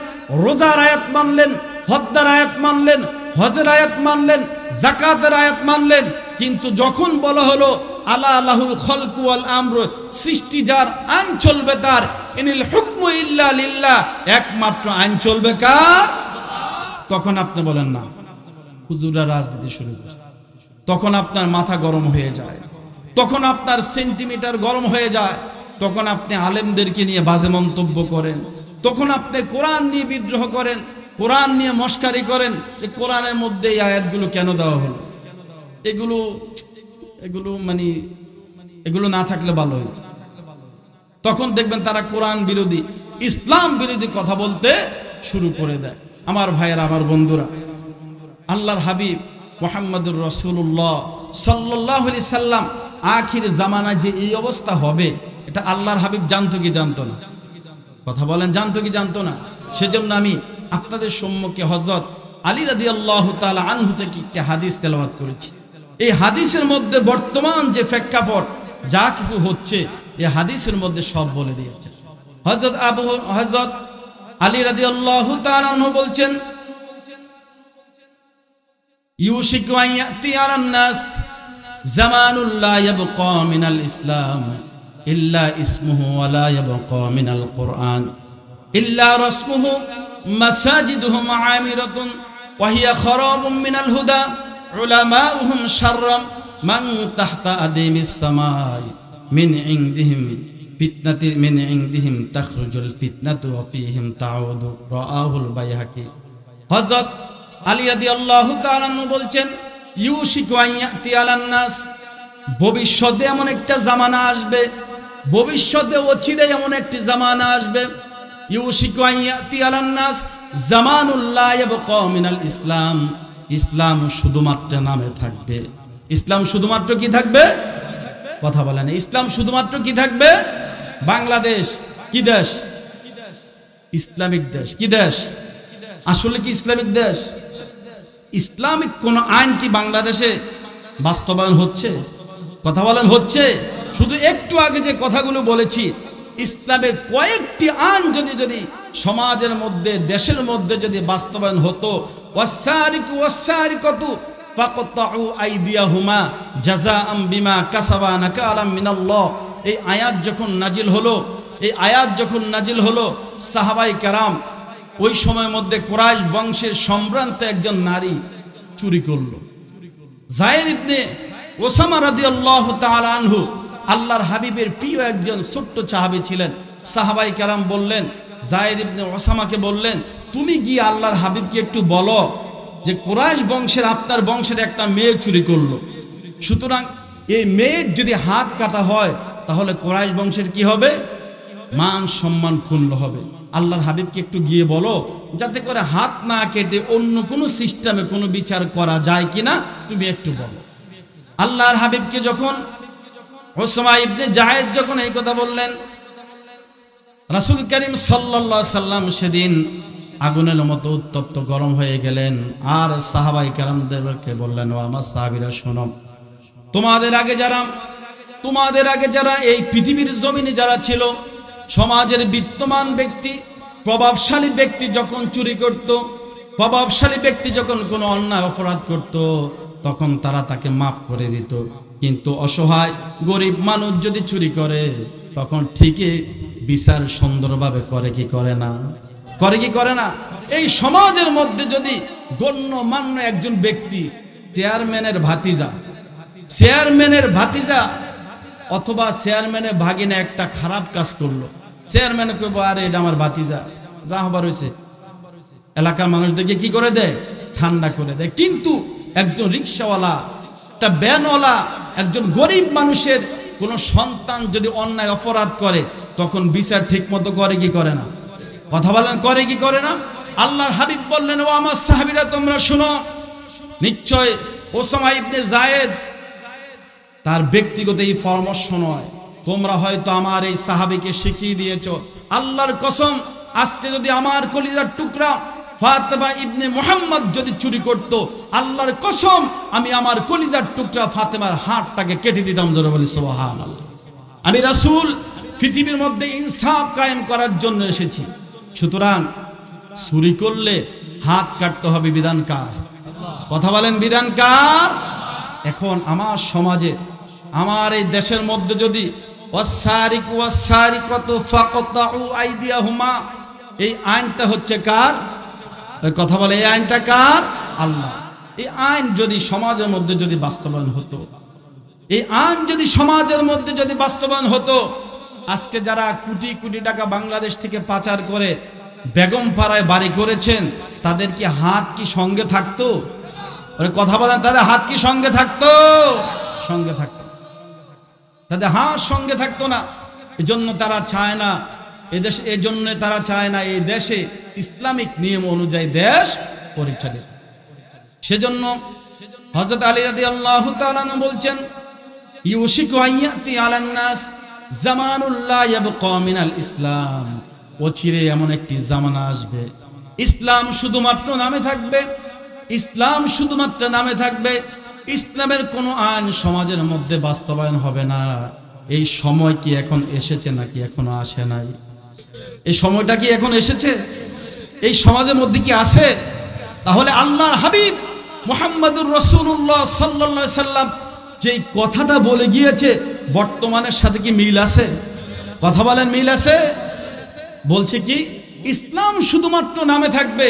রোজার আয়াত মানলেন, হজ্জের আয়াত মানলেন, হজের আয়াত মানলেন, যাকাতের আয়াত মানলেন, কিন্তু যখন বলা হলো আলা লাহুল খলকু ওয়াল আমর, সৃষ্টি যার, আইন চলবে তার, ইনিল হুকমু ইল্লা লিল্লাহ, একমাত্র আইন চলবে কার? তখন আপনি বলেন না, হুজুররা রাজনীতি শুরু করছে। তখন আপনার মাথা গরম হয়ে যায়, তখন আপনার সেন্টিমিটার গরম হয়ে যায়, তখন আপনি আলেমদেরকে নিয়ে বাজে মন্তব্য করেন, তখন আপনি কোরআন নিয়ে বিদ্রোহ করেন, কোরআন নিয়ে মস্কারি করেন যে কোরআনের মধ্যে এই আয়াতগুলো কেন দেওয়া হলো, এগুলো মানে এগুলো না থাকলে ভালো হতো। তখন দেখবেন তারা কোরআন বিরোধী, ইসলাম বিরোধী কথা বলতে শুরু করে দেয়। আমার ভাইয়েরা, আমার বন্ধুরা, আল্লাহর হাবিব মুহাম্মদুর রাসূলুল্লাহ সাল্লাল্লাহু আলাইহি সাল্লাম আখির জামানায় যে এই অবস্থা হবে এটা আল্লাহর হাবিব জানতো কি জানতো না? কথা বলেন, জানতো কি জানতো না? সেজন্য আমি আপনাদের সম্মুখে হযরত আলী রাদিয়াল্লাহু তাআলা আনহু থেকে একটি হাদিস তেলাওয়াত করেছি। এই হাদিসের মধ্যে বর্তমান যে প্রেক্ষাপট যা কিছু হচ্ছে এই হাদিসের মধ্যে সব বলে দিয়েছে। হযরত আলী রাদিয়াল্লাহু তাআলা আনহু বলছেন, ইউশিকু আন ইয়াতি আলান নাস জামানুল লা ইয়াবকা মিনাল ইসলাম ইল্লা ইসমুহু ওয়া লা ইয়াবকা মিনাল কুরআন ইল্লা রাসমুহু মাসাজিদুহুম আমিরাতুন ওয়া হিয়া খারাবুম মিনাল হুদা উলামাউহুম শাররাম মান তাহতা আদিমিস সামাই মিন ইনদিহিম ফিতনাতি মিন ইনদিহিম তাখরুজুল ফিতনাতু ওয়া ফীহিম তাউদু রাআহুল বাইহাকি। হযরত আলী রাদিয়াল্লাহু তাআলা আনহু বলছেন, ইউশিকু আন ইয়াতি আলান নাস, ভবিষ্যতে এমন একটা জামানা আসবে, ভবিষ্যতে অচিরেই এমন একটি জামানা আসবে, ইউশিকু আন ইয়াতি আলান নাস জামানুল লা ইয়াবকা মিনাল ইসলাম, ইসলাম শুধুমাত্র নামে থাকবে। ইসলাম শুধুমাত্র কি থাকবে? কথা বলেন, ইসলাম শুধুমাত্র কি থাকবে? বাংলাদেশ কি দেশ? ইসলামিক দেশ। কি দেশ? আসলে কি ইসলামিক দেশ? ইসলামিক কোন আইন কি বাংলাদেশে বাস্তবায়ন হচ্ছে? কথা বলেন, হচ্ছে? শুধু একটু আগে যে কথাগুলো বলেছি, ইসলামের কয়েকটি আইন যদি সমাজের মধ্যে, দেশের মধ্যে যদি বাস্তবায়ন হতো, ওয়াসারিকু ওয়াসারিকাতু ফাকতাউ আইদিয়াহুমা জাযাআম বিমা কাসাবা নাকালাম মিনাল্লাহ, এই আয়াত যখন নাজিল হলো, সাহাবায়ে কেরাম ওই সময়ের মধ্যে কুরাইশ বংশের সম্ভ্রান্ত একজন নারী চুরি করলো। যায়েদ ইবনে ওসামা রাদিয়াল্লাহু তাআলা আনহু আল্লাহর হাবিবের প্রিয় একজন ছোট্ট সাহাবী ছিলেন। সাহাবায়ে কেরাম বললেন, যায়েদ ইবনে ওসামাকে বললেন, তুমি গিয়ে আল্লাহর হাবিবকে একটু বলো যে কুরাইশ বংশের, আপনার বংশের একটা মেয়ে চুরি করলো, সুতরাং এই মেয়ের যদি হাত কাটা হয় তাহলে কুরাইশ বংশের কি হবে? মান সম্মান ক্ষুণ্ণ হবে। আল্লাহর হাবিবকে একটু গিয়ে বলো যাতে করে হাত না কেটে অন্য কোনো সিস্টেমে কোনো বিচার করা যায় কিনা তুমি একটু বলো। আল্লাহর হাবিবকে যখন ওসামা ইবনে জায়েদ যখন এই কথা বললেন, রাসূল করিম সাল্লাল্লাহু আলাইহি সাল্লাম সেদিন আগুনের মতো উত্তপ্ত গরম হয়ে গেলেন। আর সাহাবায়ে কেরামদেরকে বললেন, ও আমার সাহাবীরা শোনো, তোমাদের আগে যারা এই পৃথিবীর জমিনে যারা ছিল, সমাজের বিত্তমান ব্যক্তি, প্রভাবশালী ব্যক্তি যখন চুরি করত, প্রভাবশালী ব্যক্তি যখন কোনো অন্যায় অপরাধ করত, তখন তারা তাকে মাফ করে দিত। কিন্তু অসহায় গরিব মানুষ যদি চুরি করে তখন ঠিকই বিচার সুন্দরভাবে করে কি করে না? করে কি করে না? এই সমাজের মধ্যে যদি গণ্যমান্য একজন ব্যক্তি, চেয়ারম্যানের ভাতিজা অথবা চেয়ারম্যানের ভাগিনা একটা খারাপ কাজ করলো, চেয়ারম্যান কইবো, আরে এটা আমার ভাতিজা, যা হবার হয়েছে, এলাকার মানুষদেরকে কি করে দেয়? ঠান্ডা করে দেয়। কিন্তু একজন রিক্সাওয়ালা, একটা ভ্যানওয়ালা, একজন গরিব মানুষের কোনো সন্তান যদি অন্যায় অপরাধ করে তখন বিচার ঠিক মতো করে কি করে না? কথা বলেন, করে কি করে না? আল্লাহর হাবিব বললেন, ও আমার সাহাবীরা তোমরা শুনো, নিশ্চয় ওসামা ইবনে জায়েদ তার ব্যক্তিগত এই পরামর্শ নয়, তোমরা হয়তো আমার এই সাহাবীকে শিখিয়ে দিয়েছো। আল্লাহর কসম, আজকে যদি আমার কলিজার টুকরা ফাতেমা ইবনে মুহাম্মদ যদি চুরি করত, আল্লাহর কসম আমি আমার কলিজার টুকরা ফাতেমার হাতটাকে কেটে দিতাম। জোরে বলি সুবহানাল্লাহ। আমি রাসূল পৃথিবীর মধ্যে ইনসাফ কায়েম করার জন্য এসেছি। সুতরাং চুরি করলে হাত কাটতে হবে, বিধান কার? কথা বলেন, বিধান কার? এখন আমার সমাজে, আমার এই দেশের মধ্যে যদি ওয়াসারিকু ওয়াসারিকাতু ফাকতাউ আইদিয়াহুমা, এই আইনটা হচ্ছে কার? কথা বলে, এই আইনটা কার? আল্লাহ। এই আইন যদি সমাজের মধ্যে যদি বাস্তবায়ন হতো, এই আইন যদি সমাজের মধ্যে যদি বাস্তবায়ন হতো, আজকে যারা কোটি কোটি টাকা বাংলাদেশ থেকে পাচার করে বেগম পাড়ায় বাড়ি করেছেন, তাদের কি হাত কি সঙ্গে থাকতো? কথা বলেন, তাদের হাত কি সঙ্গে থাকতো? সঙ্গে থাকতো, তাদের হাত সঙ্গে থাকতো না। এজন্য তারা চায় না এদেশে, এজন্য তারা চায় না এই দেশে ইসলামিক নিয়ম অনুযায়ী দেশ পরিচালিত। সেজন্য হযরত আলী রাদিয়াল্লাহু তাআলা বলছেন, ইউশিকু আইয়াতি আলান নাস জামানুল লা ইয়াবকা মিনাল ইসলাম, অচিরে এমন একটি জামানা আসবে ইসলাম শুধুমাত্র নামে থাকবে, ইসলাম শুধুমাত্র নামে থাকবে, ইসলামের কোনো আইন সমাজের মধ্যে বাস্তবায়ন হবে না। এই সময় কি এখন এসেছে নাকি এখনো আসে নাই? এই সময়টা কি এখন এসেছে? এই সমাজের মধ্যে কি আছে? তাহলে আল্লাহর হাবিব মুহাম্মদুর রাসূলুল্লাহ সাল্লাল্লাহু আলাইহি সাল্লাম যেই কথাটা বলে গিয়েছে বর্তমানের সাথে কি মিল আছে? কথা বলেন, মিল আছে? বলছে কি ইসলাম শুধুমাত্র নামে থাকবে,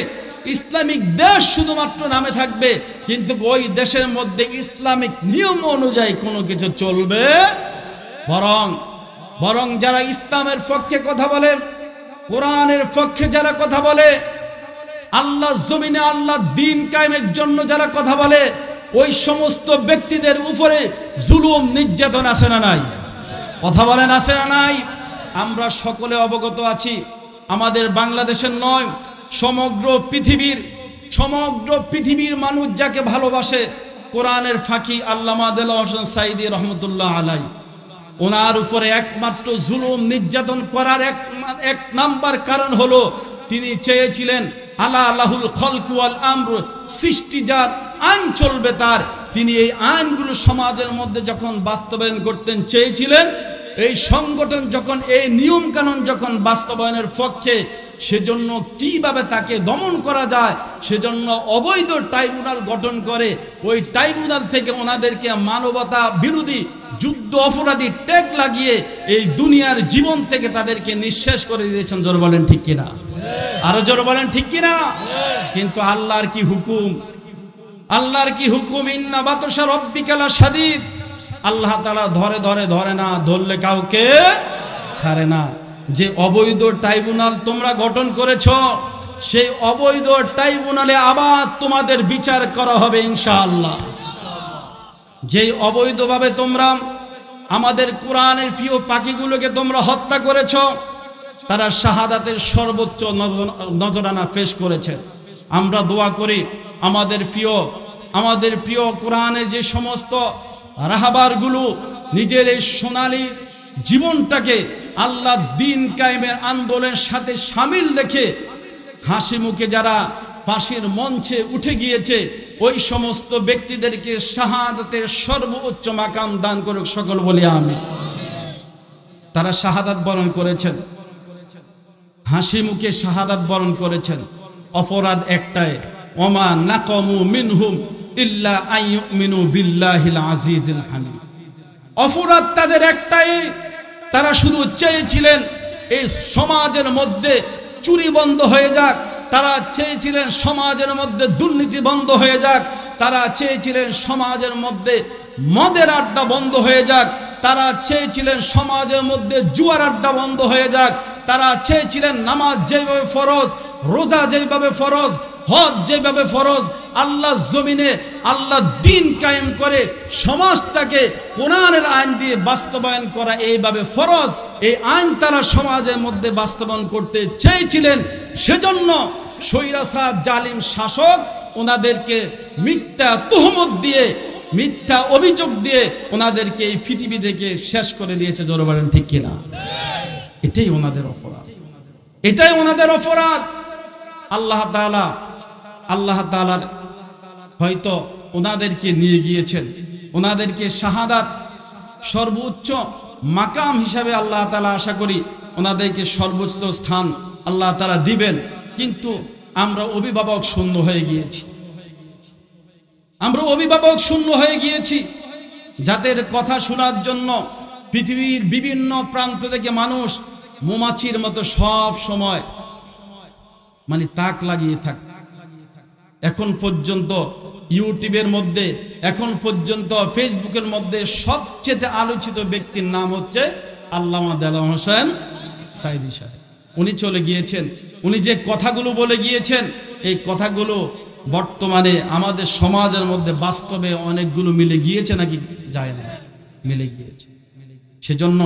ইসলামিক দেশ শুধুমাত্র নামে থাকবে, কিন্তু ওই দেশের মধ্যে ইসলামিক নিয়ম অনুযায়ী কোনো কিছু চলবে। বরং যারা ইসলামের পক্ষে কথা বলে, কোরআনের পক্ষে যারা কথা বলে, আল্লাহ জমিনে আল্লাহ দ্বীন কায়েমের জন্য যারা কথা বলে, ওই সমস্ত ব্যক্তিদের উপরে জুলুম নির্যাতন আছে না নাই? কথা বলেন, আছে না নাই? আমরা সকলে অবগত আছি, আমাদের বাংলাদেশের নয়, সমগ্র পৃথিবীর মানুষ যাকে ভালোবাসে, কোরআনের ফাঁকি আল্লামা দেলোয়ার হোসেন সাঈদী রহমতুল্লাহ আলাইহি, ওনার উপরে একমাত্র জুলুম নির্যাতন করার এক নাম্বার কারণ হলো তিনি চেয়েছিলেন আলা লাহুল খলকু ওয়াল আমর, সৃষ্টি যার, আইন চলবে তার। তিনি এই আইনগুলো সমাজের মধ্যে যখন বাস্তবায়ন করতেন চেয়েছিলেন, এই সংগঠন যখন এই নিয়ম কানুন যখন বাস্তবায়নের পক্ষে, সেজন্য কিভাবে তাকে দমন করা যায় সেজন্য অবৈধ ট্রাইব্যুনাল গঠন করে ওই ট্রাইব্যুনাল থেকে ওনাদেরকে মানবতা বিরোধী যুদ্ধ অপরাধী ট্যাগ লাগিয়ে এই দুনিয়ার জীবন থেকে তাদেরকে নিঃশেষ করে দিয়েছেন। জোর বলেন ঠিক কিনা? আরো জোর বলেন ঠিক কিনা? কিন্তু আল্লাহর কি হুকুম, আল্লাহর কি হুকুম, ইন্না বাতশা রাব্বিকা লাশাদীদ। আল্লাহ তাআলা ধরে না, ধরলে কাউকে ছাড়ে না। যে অবৈধ ট্রাইব্যুনাল তোমরা গঠন করেছ, সেই অবৈধ ট্রাইব্যুনালে আবার তোমাদের বিচার করা হবে ইনশাআল্লাহ। যেই অবৈধভাবে তোমরা আমাদের কোরআনের প্রিয় পাখিগুলোকে তোমরা হত্যা করেছ, তারা শাহাদাতের সর্বোচ্চ নজরানা পেশ করেছে। আমরা দোয়া করি আমাদের প্রিয় কোরআনে যে সমস্ত রাহাবারগুলো নিজের এই সোনালী জীবনটাকে আল্লাহ দ্বীন কায়েমের আন্দোলনের সাথে শামিল রেখে হাসি মুখে যারা ফাঁসির মঞ্চে উঠে গিয়েছে, ওই সমস্ত ব্যক্তিদেরকে শাহাদাতের সর্বোচ্চ মাকাম দান করুক সকল বলি আমিন। তারা শাহাদাত বরণ করেছেন, হাসি মুখে শাহাদাত বরণ করেছেন। অপরাধ একটাই, ওমা নাকামু মিনহুম ইল্লা আইয়ুমিনু বিল্লাহিল আজিজিল হামিদ। অপরাধ তাদের একটাই, তারা শুধু চেয়েছিলেন এই সমাজের মধ্যে চুরি বন্ধ হয়ে যাক, তারা চেয়েছিলেন সমাজের মধ্যে দুর্নীতি বন্ধ হয়ে যাক, তারা চেয়েছিলেন সমাজের মধ্যে মদের আড্ডা বন্ধ হয়ে যাক, তারা চেয়েছিলেন সমাজের মধ্যে জুয়ার আড্ডা বন্ধ হয়ে যাক, তারা চেয়েছিলেন নামাজ যেভাবে ফরজ, রোজা যেভাবে ফরজ, হজ যেভাবে ফরজ, আল্লাহ জমিনে আল্লাহ দ্বীন কায়েম করে সমাজটাকে কোরআনের আইন দিয়ে বাস্তবায়ন করা এইভাবে ফরজ, এই আইন তারা সমাজের মধ্যে বাস্তবায়ন করতে চেয়েছিলেন। সেজন্য স্বৈরাচার জালিম শাসক ওনাদেরকে মিথ্যা তুহমত দিয়ে, মিথ্যা অভিযোগ দিয়ে ওনাদেরকে এই পৃথিবী থেকে শেষ করে দিয়েছে। জোরে বলেন ঠিক কিনা? এটাই ওনাদের অপরাধ, এটাই ওনাদের অপরাধ। আল্লাহ তাআলার হয়তো ওনাদেরকে নিয়ে গিয়েছেন, ওনাদেরকে শাহাদাত সর্বোচ্চ মাকাম হিসাবে আল্লাহ তাআলা আশা করি ওনাদেরকে সর্বোচ্চ স্থান আল্লাহ তাআলা দিবেন। কিন্তু আমরা অভিভাবক শূন্য হয়ে গিয়েছি, আমরা অভিভাবক শূন্য হয়ে গিয়েছি, যাদের কথা শোনার জন্য পৃথিবীর বিভিন্ন প্রান্ত থেকে মানুষ মৌমাছির মতো সব সময় মানে তাক লাগিয়ে থাকে। এখন পর্যন্ত ইউটিউবের মধ্যে, এখন পর্যন্ত ফেসবুকের মধ্যে সবচেয়ে আলোচিত ব্যক্তির নাম হচ্ছে আল্লামা দেলোয়ার হোসেন সাঈদী সাহেব। উনি চলে গিয়েছেন, উনি যে কথাগুলো বলে গিয়েছেন, এই কথাগুলো বর্তমানে আমাদের সমাজের মধ্যে বাস্তবে অনেকগুলো মিলে গিয়েছে নাকি যায় না, মিলে গিয়েছে। সেজন্য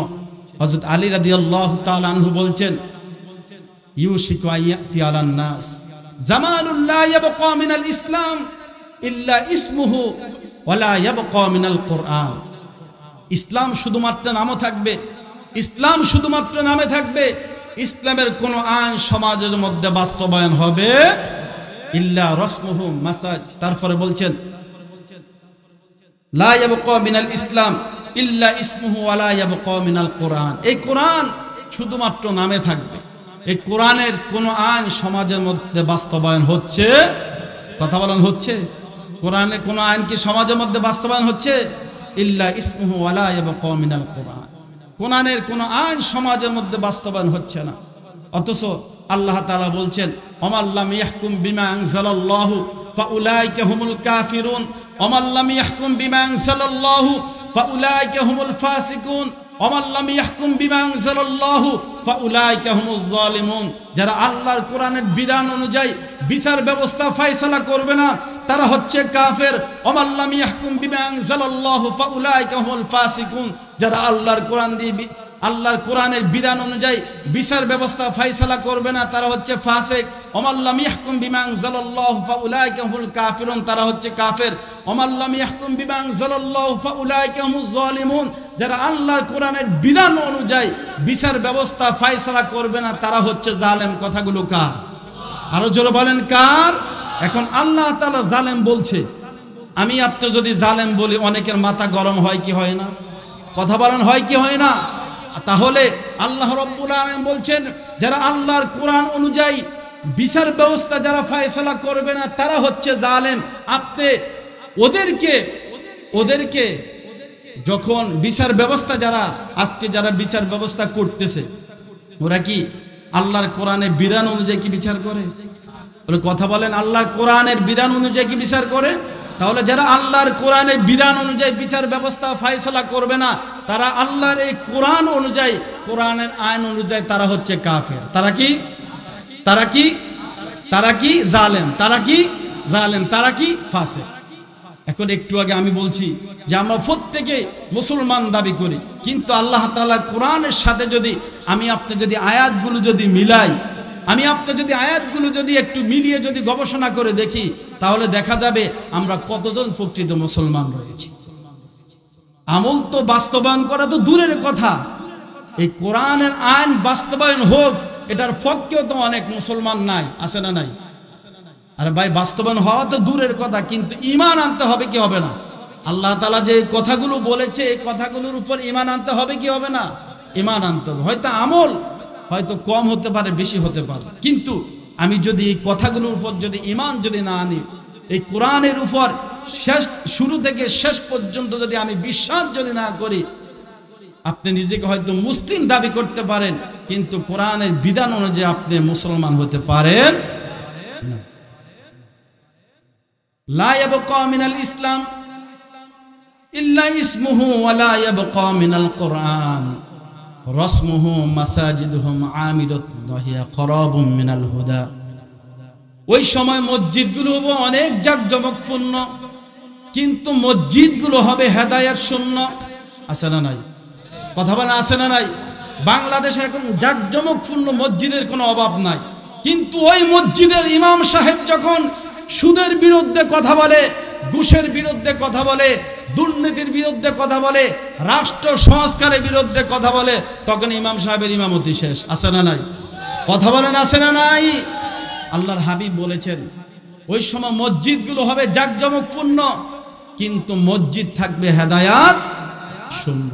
হযরত আলী রাদিয়াল্লাহু তাআলা আনহু বলছেন, ইউশিকু আইয়াতি আলান নাস জামানুল লা ইয়াবকা মিনাল ইসলাম ইল্লা ইসমুহু ওয়া লা ইয়াবকা মিনাল কোরআন। ইসলাম শুধুমাত্র নামও থাকবে, ইসলাম শুধুমাত্র নামে থাকবে, ইসলামের কোন আইন সমাজের মধ্যে বাস্তবায়ন হবে ইল্লা রাসমুহু মাসাজ। তারপরে বলছেন লা ইয়াবকা মিনাল ইসলাম ইল্লা ইসমুহু ওয়া লা ইয়াবকা মিনাল কোরআন। এই কোরআন শুধুমাত্র নামে থাকবে, এই কোরআনের কোন আইন সমাজের মধ্যে বাস্তবায়ন হচ্ছে, কথা বলেন হচ্ছে? কোরআনের কোন আইন কি সমাজের মধ্যে বাস্তবায়ন হচ্ছে? ইল্লা ইসমুহু ওয়া লা ইয়াবকা মিনাল কোরআন। কোরআনের কোন আইন সমাজের মধ্যে বাস্তবায়ন হচ্ছে না। অথচ আল্লাহ তাআলা বলছেন ওমান লাম ইয়াহকুম বিমা আনজালাল্লাহু ফাউলাইকা হুমুল কাফিরুন ওমান লাম ইয়াহকুম বিমা আনজালাল্লাহু ফাউলাইকা হুমুল ফাসিকুন ওমান লাম ইয়াহকুম বিমা আনজালাল্লাহু ফাউলাইকা হুমুজ জালিমুন। যারা আল্লাহর কোরআনের বিধান অনুযায়ী বিচার ব্যবস্থা ফয়সালা করবে না তারা হচ্ছে কাফের। ওমান লাম ইয়াহকুম বিমা আনজালাল্লাহু ফাউলাইকা হুমুল ফাসিকুন। যারা আল্লাহর কোরআন দিয়ে আল্লাহর কোরআনের বিধান অনুযায়ী বিচার ব্যবস্থা ফয়সালা করবে না তারা হচ্ছে ফাসিক। ওমান লাম ইয়াহকুম বিমা আনজালাল্লাহু ফাউলাইকা হুমুল কাফিরুন, তারা হচ্ছে কাফের। ওমান লাম ইয়াহকুম বিমা আনজালাল্লাহু ফাউলাইকা হুমুজ জালিমুন। যারা আল্লাহর কোরআনের বিধান অনুযায়ী বিচার ব্যবস্থা ফয়সালা করবে না তারা হচ্ছে জালেম। কথাগুলো কার? আরো জোরে বলেন কার? এখন আল্লাহ তাআলা জালেম বলছে, আমি আপনি যদি জালেম বলি অনেকের মাথা গরম হয় কি হয় না? কথা বলেন হয় কি হয় না? তাহলে আল্লাহ রাব্বুল আলামিন বলছেন যারা আল্লাহর কোরআন অনুযায়ী বিচার ব্যবস্থা যারা ফয়সালা করবে না তারা হচ্ছে জালেম। আপনি ওদেরকে যখন বিচার ব্যবস্থা যারা আজকে যারা বিচার ব্যবস্থা করতেছে ওরা কি আল্লাহর কোরআনের বিধান অনুযায়ী কি বিচার করে? বলে কথা বলেন আল্লাহর কোরআনের বিধান অনুযায়ী কি বিচার করে? তাহলে যারা আল্লাহর কোরআনের বিধান অনুযায়ী বিচার ব্যবস্থা ফয়সালা করবে না তারা আল্লাহর এই কোরআন অনুযায়ী কোরআনের আইন অনুযায়ী তারা হচ্ছে কাফের। তারা কি জালেম, তারা কি ফাসিক। এখন একটু আগে আমি বলছি যে আমরা প্রত্যেকে মুসলমান দাবি করি, কিন্তু আল্লাহ তাআলা কোরআনের সাথে যদি আমি আপনি যদি আয়াতগুলো যদি মিলাই, আমি আপনি যদি আয়াতগুলো যদি একটু মিলিয়ে যদি গবেষণা করে দেখি তাহলে দেখা যাবে আমরা কতজন প্রকৃত মুসলমান রয়েছি। আমল তো বাস্তবায়ন করা তো দূরের কথা, এই কোরআনের আইন বাস্তবায়ন হোক এটার পক্ষেও তো অনেক মুসলমান নাই, আছে না নাই? আরে ভাই বাস্তবায়ন হওয়া তো দূরের কথা, কিন্তু ঈমান আনতে হবে কি হবে না? আল্লাহ তাআলা যে কথাগুলো বলেছে এই কথাগুলোর উপর ঈমান আনতে হবে কি হবে না? ঈমান আনতে হবে। হয়তো আমল হয়তো কম হতে পারে, বেশি হতে পারে, কিন্তু আমি যদি এই কথাগুলোর উপর যদি ঈমান যদি না আনি, এই কোরআনের উপর শুরু থেকে শেষ পর্যন্ত যদি আমি বিশ্বাস যদি না করি, আপনি নিজেকে হয়তো মুসলিম দাবি করতে পারেন কিন্তু কোরআনের বিধান অনুযায়ী আপনি মুসলমান হতে পারেন না। লা ইয়াবকা মিনাল ইসলাম ইল্লা ইসমুহু ওয়া লা ইয়াবকা মিনাল কোরআন রাসমুহু মাসাজিদুহুম আমিরাতুন ওয়া হিয়া খরাবুম মিনাল হুদা। ওই সময় মসজিদগুলো হবে অনেক জাঁকজমকপূর্ণ, কিন্তু মসজিদগুলো হবে হেদায়েত শূন্য। আছে না নাই? কথা বলেন আছে না নাই? বাংলাদেশে এখন জাঁকজমকপূর্ণ মসজিদের কোনো অভাব নাই, কিন্তু ওই মসজিদের ইমাম সাহেব যখন সুদের বিরুদ্ধে কথা বলে, ঘুষের বিরুদ্ধে কথা বলে, দুর্নীতির বিরুদ্ধে কথা বলে, রাষ্ট্র সংস্কারের বিরুদ্ধে কথা বলে, তখন ইমাম সাহেবের ইমামতি শেষ। আছে না নাই? কথা বলেন আছে না নাই? আল্লাহর হাবিব বলেছেন ওই সময় মসজিদগুলো হবে জাঁকজমকপূর্ণ, কিন্তু মসজিদ থাকবে হেদায়াত শূন্য।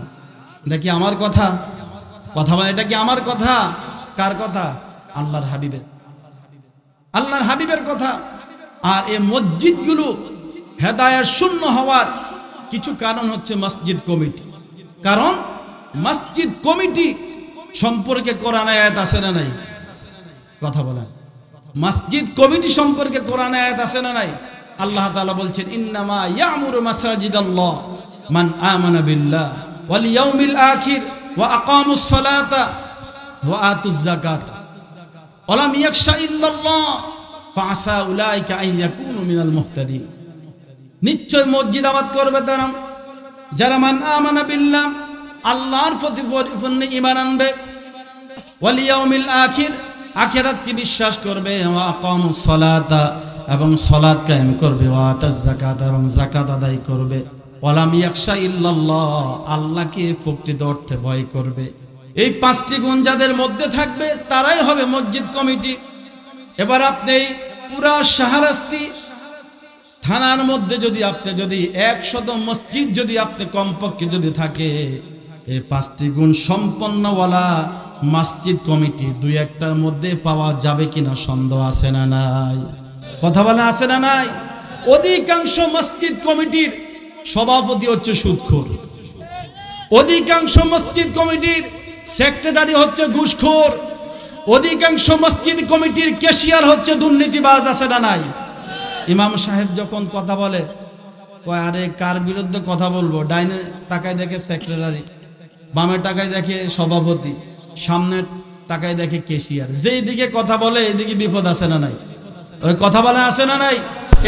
এটা কি আমার কথা? কথা বলেন এটা কি আমার কথা? কার কথা? আল্লাহর হাবিবের। আল্লাহর হাবিবের কথা। আর এই মসজিদগুলো হেদায়েত শূন্য হওয়ার কিছু কারণ হচ্ছে মসজিদ কমিটি। কারণ মসজিদ কমিটি সম্পর্কে কোরআন আয়াত আছে না নাই? কথা বলেন মসজিদ কমিটি সম্পর্কে কোরআন আয়াত আছে না নাই? আল্লাহ তাআলা বলছেন ইন্নামা ইয়ামুরু মাসাজিদাল্লাহ মান আমানা বিল্লাহ ওয়াল ইয়াউমিল আখির ওয়া আকামুস সালাতা ওয়া আতুজ যাকাতা ওয়া লাম ইয়াখশা ইল্লাল্লাহ ফাআসা উলাইকা আন ইয়াকুনু মিনাল মুহতাদিন। নিশ্চয় মসজিদ আবাদ করবে তারা যারা মান আমানা বিল্লাহ আল্লাহর প্রতি পরিপূর্ণ ঈমান আনবে, ওয়াল ইয়াউমিল আখির আখিরাতকে বিশ্বাস করবে, ওয়া আকামুস সালাতা এবং সালাত কায়েম করবে, ওয়া আতাজ যাকাত এবং যাকাত আদায় করবে, ওয়ালাম ইয়াখশা ইল্লাল্লাহ, আল্লাহকে প্রকৃত অর্থে ভয় করবে। এই 5টি গুণ যাদের মধ্যে থাকবে তারাই হবে মসজিদ কমিটি। এবার আপনি পুরা শাহরাস্তি থানার মধ্যে যদি 100 মসজিদ যদি আপনি কমপক্ষে যদি থাকে, এই 5টি গুণ সম্পন্নওয়ালা মসজিদ কমিটি 2-1টার মধ্যে পাওয়া যাবে কিনা সন্দেহ আছে না নাই? কথা বলে আছে না নাই? অধিকাংশ মসজিদ কমিটির সভাপতি হচ্ছে সুদখোর, অধিকাংশ মসজিদ কমিটির সেক্রেটারি হচ্ছে ঘুষখোর, অধিকাংশ মসজিদ কমিটির ক্যাশিয়ার হচ্ছে দুর্নীতিবাজ, আছে না নাই? ইমাম সাহেব যখন কথা বলে, কয় আরে কার বিরুদ্ধে কথা বলবো, ডাইনে তাকায় দেখে সেক্রেটারি, বামে তাকায় দেখে সভাপতি, সামনে তাকায় দেখে ক্যাশিয়ার। যেই দিকে কথা বলে এইদিকে বিপদ আছে না নাই? ওই কথা বলে আছে না নাই?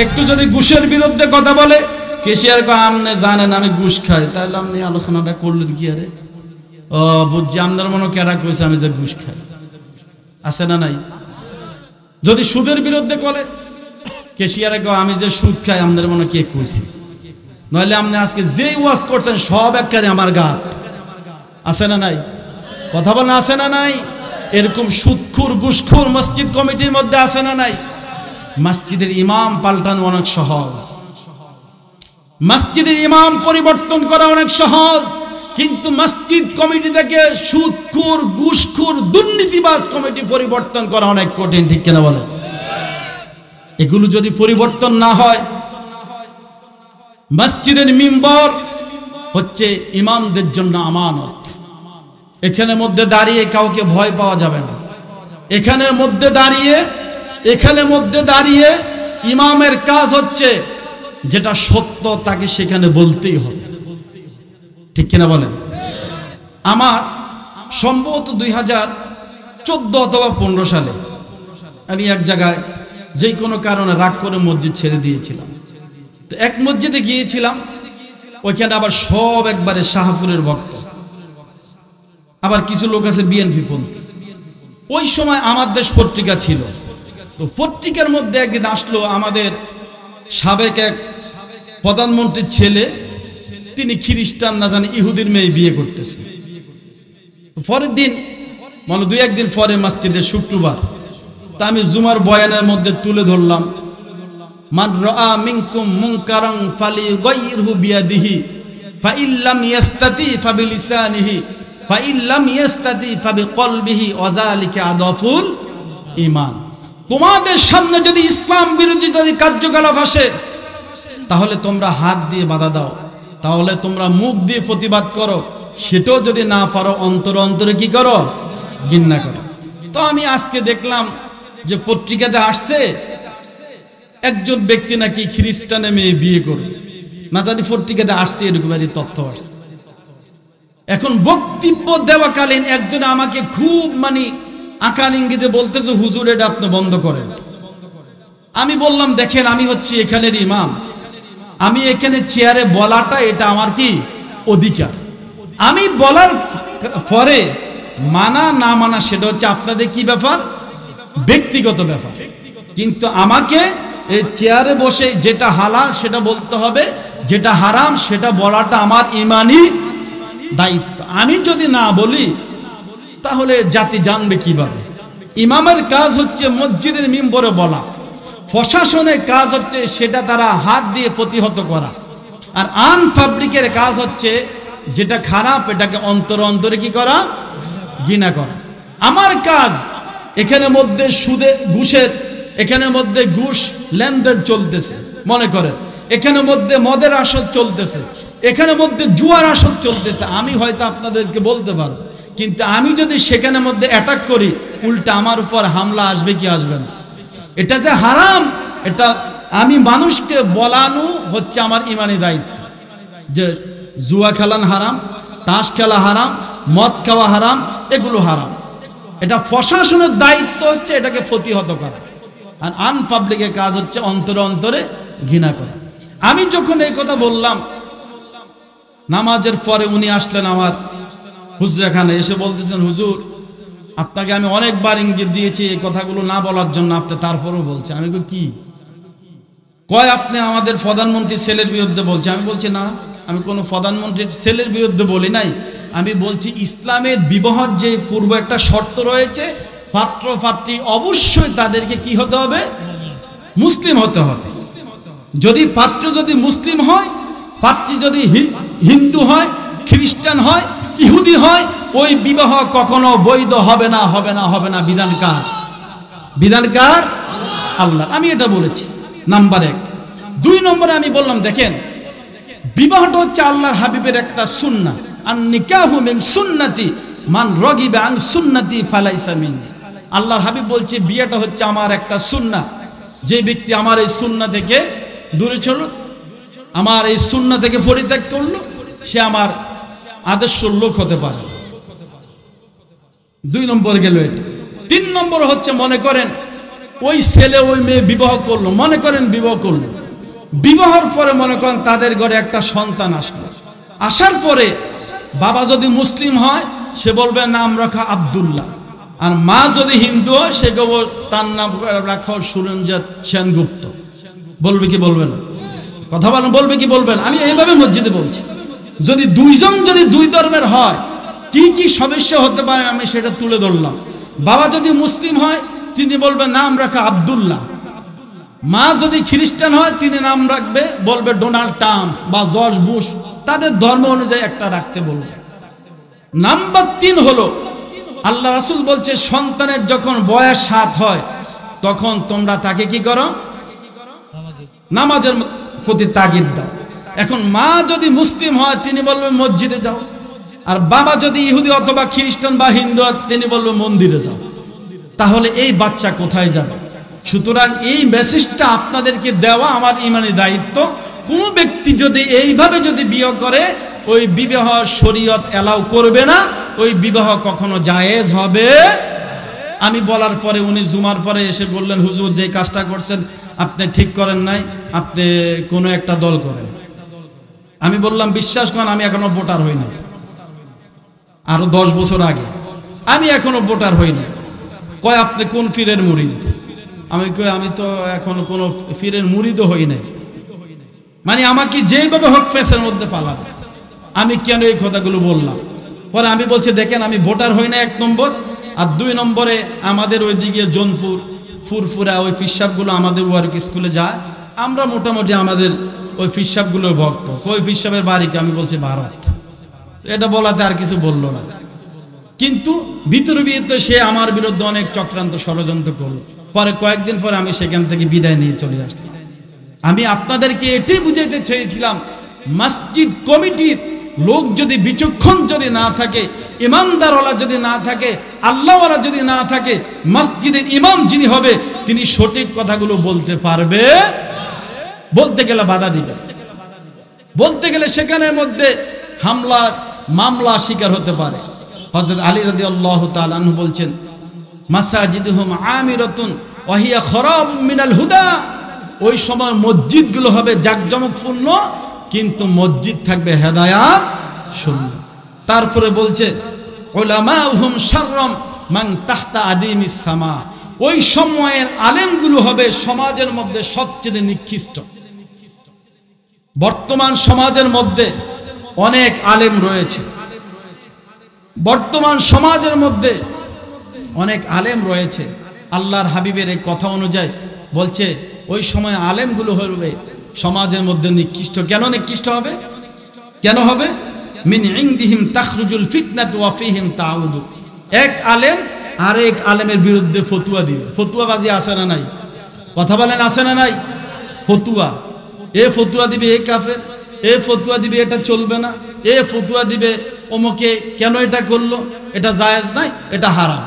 একটু যদি ঘুষের বিরুদ্ধে কথা বলে, ক্যাশিয়ার কয় আপনি জানেন আমি ঘুষ খাই, তাহলে আপনি আলোচনাটা করলেন কি? আরে ও বুঝছি, আপনার মনে কেডা কইছে আমি যে ঘুষ খাই, আছে না নাই? যদি সুদের বিরুদ্ধে বলে, ক্যাশিয়ারে কয় আমি যে সুদ খাই আপনার মনে কে কইছে, নইলে আপনি আজকে যেই ওয়াজ করছেন সব একবারে আমার গাত, আছে না নাই? কথা বলে আছে না নাই? এরকম সুদখোর ঘুষখোর মসজিদ কমিটির মধ্যে আছে না নাই? মসজিদের ইমাম পাল্টানো অনেক সহজ, মসজিদের ইমাম পরিবর্তন করা অনেক সহজ, কিন্তু মসজিদ কমিটি থেকে সুদখোর ঘুষখোর দুর্নীতিবাজ কমিটি পরিবর্তন করা অনেক কঠিন, ঠিক কিনা বলে? এগুলো যদি পরিবর্তন না হয়, মসজিদের মিম্বর হচ্ছে ইমামদের জন্য আমানত। এখানের মধ্যে দাঁড়িয়ে কাউকে ভয় পাওয়া যাবে না। এখানের মধ্যে দাঁড়িয়ে ইমামের কাজ হচ্ছে যেটা সত্য তাকে সেখানে বলতেই হবে, ঠিক কিনা বলেন? আমার সম্ভবত 2014 অথবা 15 সালে আমি এক জায়গায় যে কোনো কারণে রাগ করে মসজিদ ছেড়ে দিয়েছিলাম। তো এক মসজিদে গিয়েছিলাম, ওইখানে আবার সব একবারে শাহপুরের ভক্ত, আবার কিছু লোক আছে বিএনপি পন্থী। ওই সময় আমার দেশ পত্রিকা ছিল, তো পত্রিকার মধ্যে একদিন আসলো আমাদের সাবেক এক প্রধানমন্ত্রীর ছেলে, তিনি খ্রিস্টান না জানি ইহুদির মেয়ে বিয়ে করতেছে। পরের দিন মানে 2-1 দিন পরে মসজিদের শুক্রবার, তা আমি জুমার বয়ানের মধ্যে তুলে ধরলাম, মান রাআ মিনকুম মুনকারান ফালিগাইরহু বিয়াদিহি ফাইল্লাম ইয়াস্তাতি ফাবিলিসানিহি ফাইল্লাম ইয়াস্তাতি ফাবিকলবিহি ওয়া যালিকা আদাফুল ঈমান। তোমাদের সামনে যদি ইসলাম বিরোধী যদি কার্যকলাপ আসে, তাহলে তোমরা হাত দিয়ে বাধা দাও, তাহলে তোমরা মুখ দিয়ে প্রতিবাদ করো, সেটাও যদি না পারো অন্তরে কি করো? ঘৃণা করো। তো আমি আজকে দেখলাম যে পত্রিকাতে আসছে একজন ব্যক্তি নাকি খ্রিস্টানের মেয়ে বিয়ে করবে, না জানি পত্রিকাতে আসছে এরকমেরই তথ্য আসছে। এখন বক্তব্য দেওয়াকালীন একজন আমাকে খুব আকার ইঙ্গিতে বলতেছে, হুজুর এটা আপনি বন্ধ করেন। আমি বললাম দেখেন আমি হচ্ছি এখানের ইমাম, আমি এখানে চেয়ারে বলাটা এটা আমার কি অধিকার, আমি বলার পরে মানা না মানা সেটা হচ্ছে আপনাদের কি ব্যাপার, ব্যক্তিগত ব্যাপার। কিন্তু আমাকে এই চেয়ারে বসে যেটা হালাল সেটা বলতে হবে, যেটা হারাম সেটা বলাটা আমার ইমানি দায়িত্ব। আমি যদি না বলি তাহলে জাতি জানবে কিভাবে? ইমামের কাজ হচ্ছে মসজিদের মিম্বরে বলা, প্রশাসনের কাজ হচ্ছে সেটা তারা হাত দিয়ে প্রতিহত করা, আর আন পাবলিকের কাজ হচ্ছে যেটা খারাপ এটাকে অন্তরে কি করা? ঘৃণা করা। আমার কাজ এখানে মধ্যে ঘুষের এখানে মধ্যে ঘুষ লেনদেন চলতেছে, মনে করেন এখানে মধ্যে মদের আসর চলতেছে, এখানে মধ্যে জুয়ার আসর চলতেছে, আমি হয়তো আপনাদেরকে বলতে পারবো, কিন্তু আমি যদি সেখানে মধ্যে অ্যাটাক করি উল্টা আমার উপর হামলা আসবে কি আসবে না? এটা যে হারাম এটা আমি মানুষকে বলানো হচ্ছে আমার ইমানি দায়িত্ব, যে জুয়া খেলান হারাম, তাস খেলা হারাম, মদ খাওয়া হারাম, এগুলো হারাম। এটা প্রশাসনের দায়িত্ব হচ্ছে এটাকে প্রতিহত করা, আর আনপাবলিকের কাজ হচ্ছে অন্তরে ঘৃণা করা। আমি যখন এই কথা বললাম, নামাজের পরে উনি আসলেন আমার হুজরাখানে, এসে বলতেছেন হুজুর আপনাকে আমি অনেকবার ইঙ্গিত দিয়েছি এই কথাগুলো না বলার জন্য, আপনি তারপরেও বলছেন। আমি কি কয় আপনি আমাদের প্রধানমন্ত্রী ছেলের বিরুদ্ধে বলছেন? আমি বলছি না, আমি কোনো প্রধানমন্ত্রীর ছেলের বিরুদ্ধে বলি নাই, আমি বলছি ইসলামের বিবাহের যে পূর্ব একটা শর্ত রয়েছে, পাত্র পাত্রী অবশ্যই তাদেরকে কি হতে হবে? মুসলিম হতে হবে। যদি পাত্র যদি মুসলিম হয়, পাত্রী যদি হিন্দু হয়, খ্রিস্টান হয়, ইহুদি হয়, ওই বিবাহ কখনো বৈধ হবে না, হবে না, হবে না। বিধানকার বিধানকার আল্লাহ। আমি এটা বলেছি নাম্বার 1। 2 নম্বরে আমি বললাম দেখেন, বিবাহটা হচ্ছে আল্লাহর হাবিবের একটা সুন্নাহ। আন নিকাহু মিন সুন্নতি মান রাগিবা আন সুন্নতি ফালাইসা মিন্নি। আল্লাহর হাবিব বলছে বিয়েটা হচ্ছে আমার একটা সুন্নাহ, যে ব্যক্তি আমার এই সুন্নাহ থেকে দূরে চলল, আমার এই সুন্নাহ থেকে পরিত্যাগ করলো, সে আমার আদর্শ লোক হতে পারে। 2 নম্বর গেল এটা। 3 নম্বর হচ্ছে, মনে করেন ওই ছেলে ওই মেয়ে বিবাহ করলো, মনে করেন বিবাহ করলো, বিবাহের পরে মনে করেন তাদের ঘরে একটা সন্তান আসলো, আসার পরে বাবা যদি মুসলিম হয় সে বলবে নাম রাখা আব্দুল্লাহ, আর মা যদি হিন্দু হয় সে তার নাম রাখা সুরঞ্জিত সেনগুপ্ত। বলবে কি বলবে না? কথা বলেন, বলবে কি বলবেন? আমি এইভাবে মসজিদে বলছি, যদি দুইজন যদি 2 ধর্মের হয় কি কি সমস্যা হতে পারে আমি সেটা তুলে ধরলাম। বাবা যদি মুসলিম হয় তিনি বলবে নাম রাখা আব্দুল্লাহ, মা যদি খ্রিস্টান হয় তিনি নাম রাখবে, বলবে ডোনাল্ড ট্রাম্প বা জর্জ বুশ, তাদের ধর্ম অনুযায়ী একটা রাখতে বলবে। নাম্বার 3 হলো, আল্লাহ রাসূল বলছে সন্তানের যখন বয়স 7 হয় তখন তোমরা তাকে কি করো? নামাজের প্রতি তাগিদ দাও। এখন মা যদি মুসলিম হয় তিনি বলবে মসজিদে যাও, আর বাবা যদি ইহুদি অথবা খ্রিস্টান বা হিন্দু হয় তিনি বলবে মন্দিরে যাও। তাহলে এই বাচ্চা কোথায় যাবে? সুতরাং এই মেসেজটা আপনাদেরকে দেওয়া আমার ইমানি দায়িত্ব। কোন ব্যক্তি যদি এইভাবে যদি বিয়ে করে, ওই বিবাহ শরীয়ত এলাও করবে না, ওই বিবাহ কখনো জায়েজ হবে। আমি বলার পরে উনি জুমার পরে এসে বললেন, হুজুর যে কাজটা করছেন আপনি ঠিক করেন নাই, আপনি কোনো একটা দল করেন। আমি বললাম বিশ্বাস করেন আমি এখনো ভোটার হই নাই, আরো 10 বছর আগে আমি এখনো ভোটার হই নাই। কয় আপনি কোন পীরের মুরিদ? আমি কই আমি তো এখনো কোনো পীরের মুরিদও হই নাই। মানে আমাকে যেভাবে হোক ফেসের মধ্যে পালাবে। আমি কেন এই কথাগুলো বললাম? পরে আমি বলছি দেখেন আমি ভোটার হই না 1 নম্বর, আর 2 নম্বরে আমাদের ওইদিকে জোনপুর ফুরফুরা ওই ফিসাবগুলো আমাদের ওয়ার্ক স্কুলে যায়, আমরা মোটামুটি আমাদের ওই ফিসাবগুলোর ভক্ত। ওই ফিসাবের বাড়িকে আমি বলছি ভারত, এটা বলাতে আর কিছু বললো না। কিন্তু ভিতরে ভিতরে সে আমার বিরুদ্ধে অনেক চক্রান্ত ষড়যন্ত্র করলো। পরে কয়েকদিন পরে আমি সেখান থেকে বিদায় নিয়ে চলে আসলাম। আমি আপনাদেরকে এটাই বুঝাইতে চেয়েছিলাম, মসজিদ কমিটির লোক যদি বিচক্ষণ যদি না থাকে, ইমানদারওয়ালা যদি না থাকে, আল্লাহওয়ালা যদি না থাকে, মসজিদের ইমাম যিনি হবে তিনি সঠিক কথাগুলো বলতে পারবে। বলতে গেলে বাধা দিবে, বলতে গেলে সেখানের মধ্যে হামলা মামলা শিকার হতে পারে। হযরত আলী রাদিয়াল্লাহু তাআলা আনহু বলছেন, মাসাজিদুহুম আমিরাতুন ওয়া হিয়া খারাব মিনাল হুদা। ওই সময় মসজিদগুলো হবে জাকজমকপূর্ণ, কিন্তু মসজিদ থাকবে হেদায়াত শূন্য। তারপরে বলছে উলামাউহুম শাররাম মান তাহতা আদিমিস সামা। ওই সময়ের আলেমগুলো হবে সমাজের মধ্যে সবচেয়ে নিকৃষ্ট। বর্তমান সমাজের মধ্যে অনেক আলেম রয়েছে, বর্তমান সমাজের মধ্যে অনেক আলেম রয়েছে। আল্লাহর হাবিবের এই কথা অনুযায়ী বলছে ওই সময় আলেমগুলো হবে সমাজের মধ্যে নিকৃষ্ট। কেন নিকৃষ্ট হবে? কেন হবে? মিন ইনদিহিম তাখরুজুল ফিতনাতু ওয়া ফীহিম তাউদু। এক আলেম আরেক আলেমের বিরুদ্ধে ফতোয়া দিবে। ফতোয়াবাজি আছে না নাই? কথা বলেন আছে না নাই? ফতোয়া, এ ফতোয়া দিবে এ কাফের, এ ফতোয়া দিবে এটা চলবে না, এ ফতোয়া দিবে অমুকে কেন এটা করলো, এটা জায়েজ নাই, এটা হারাম।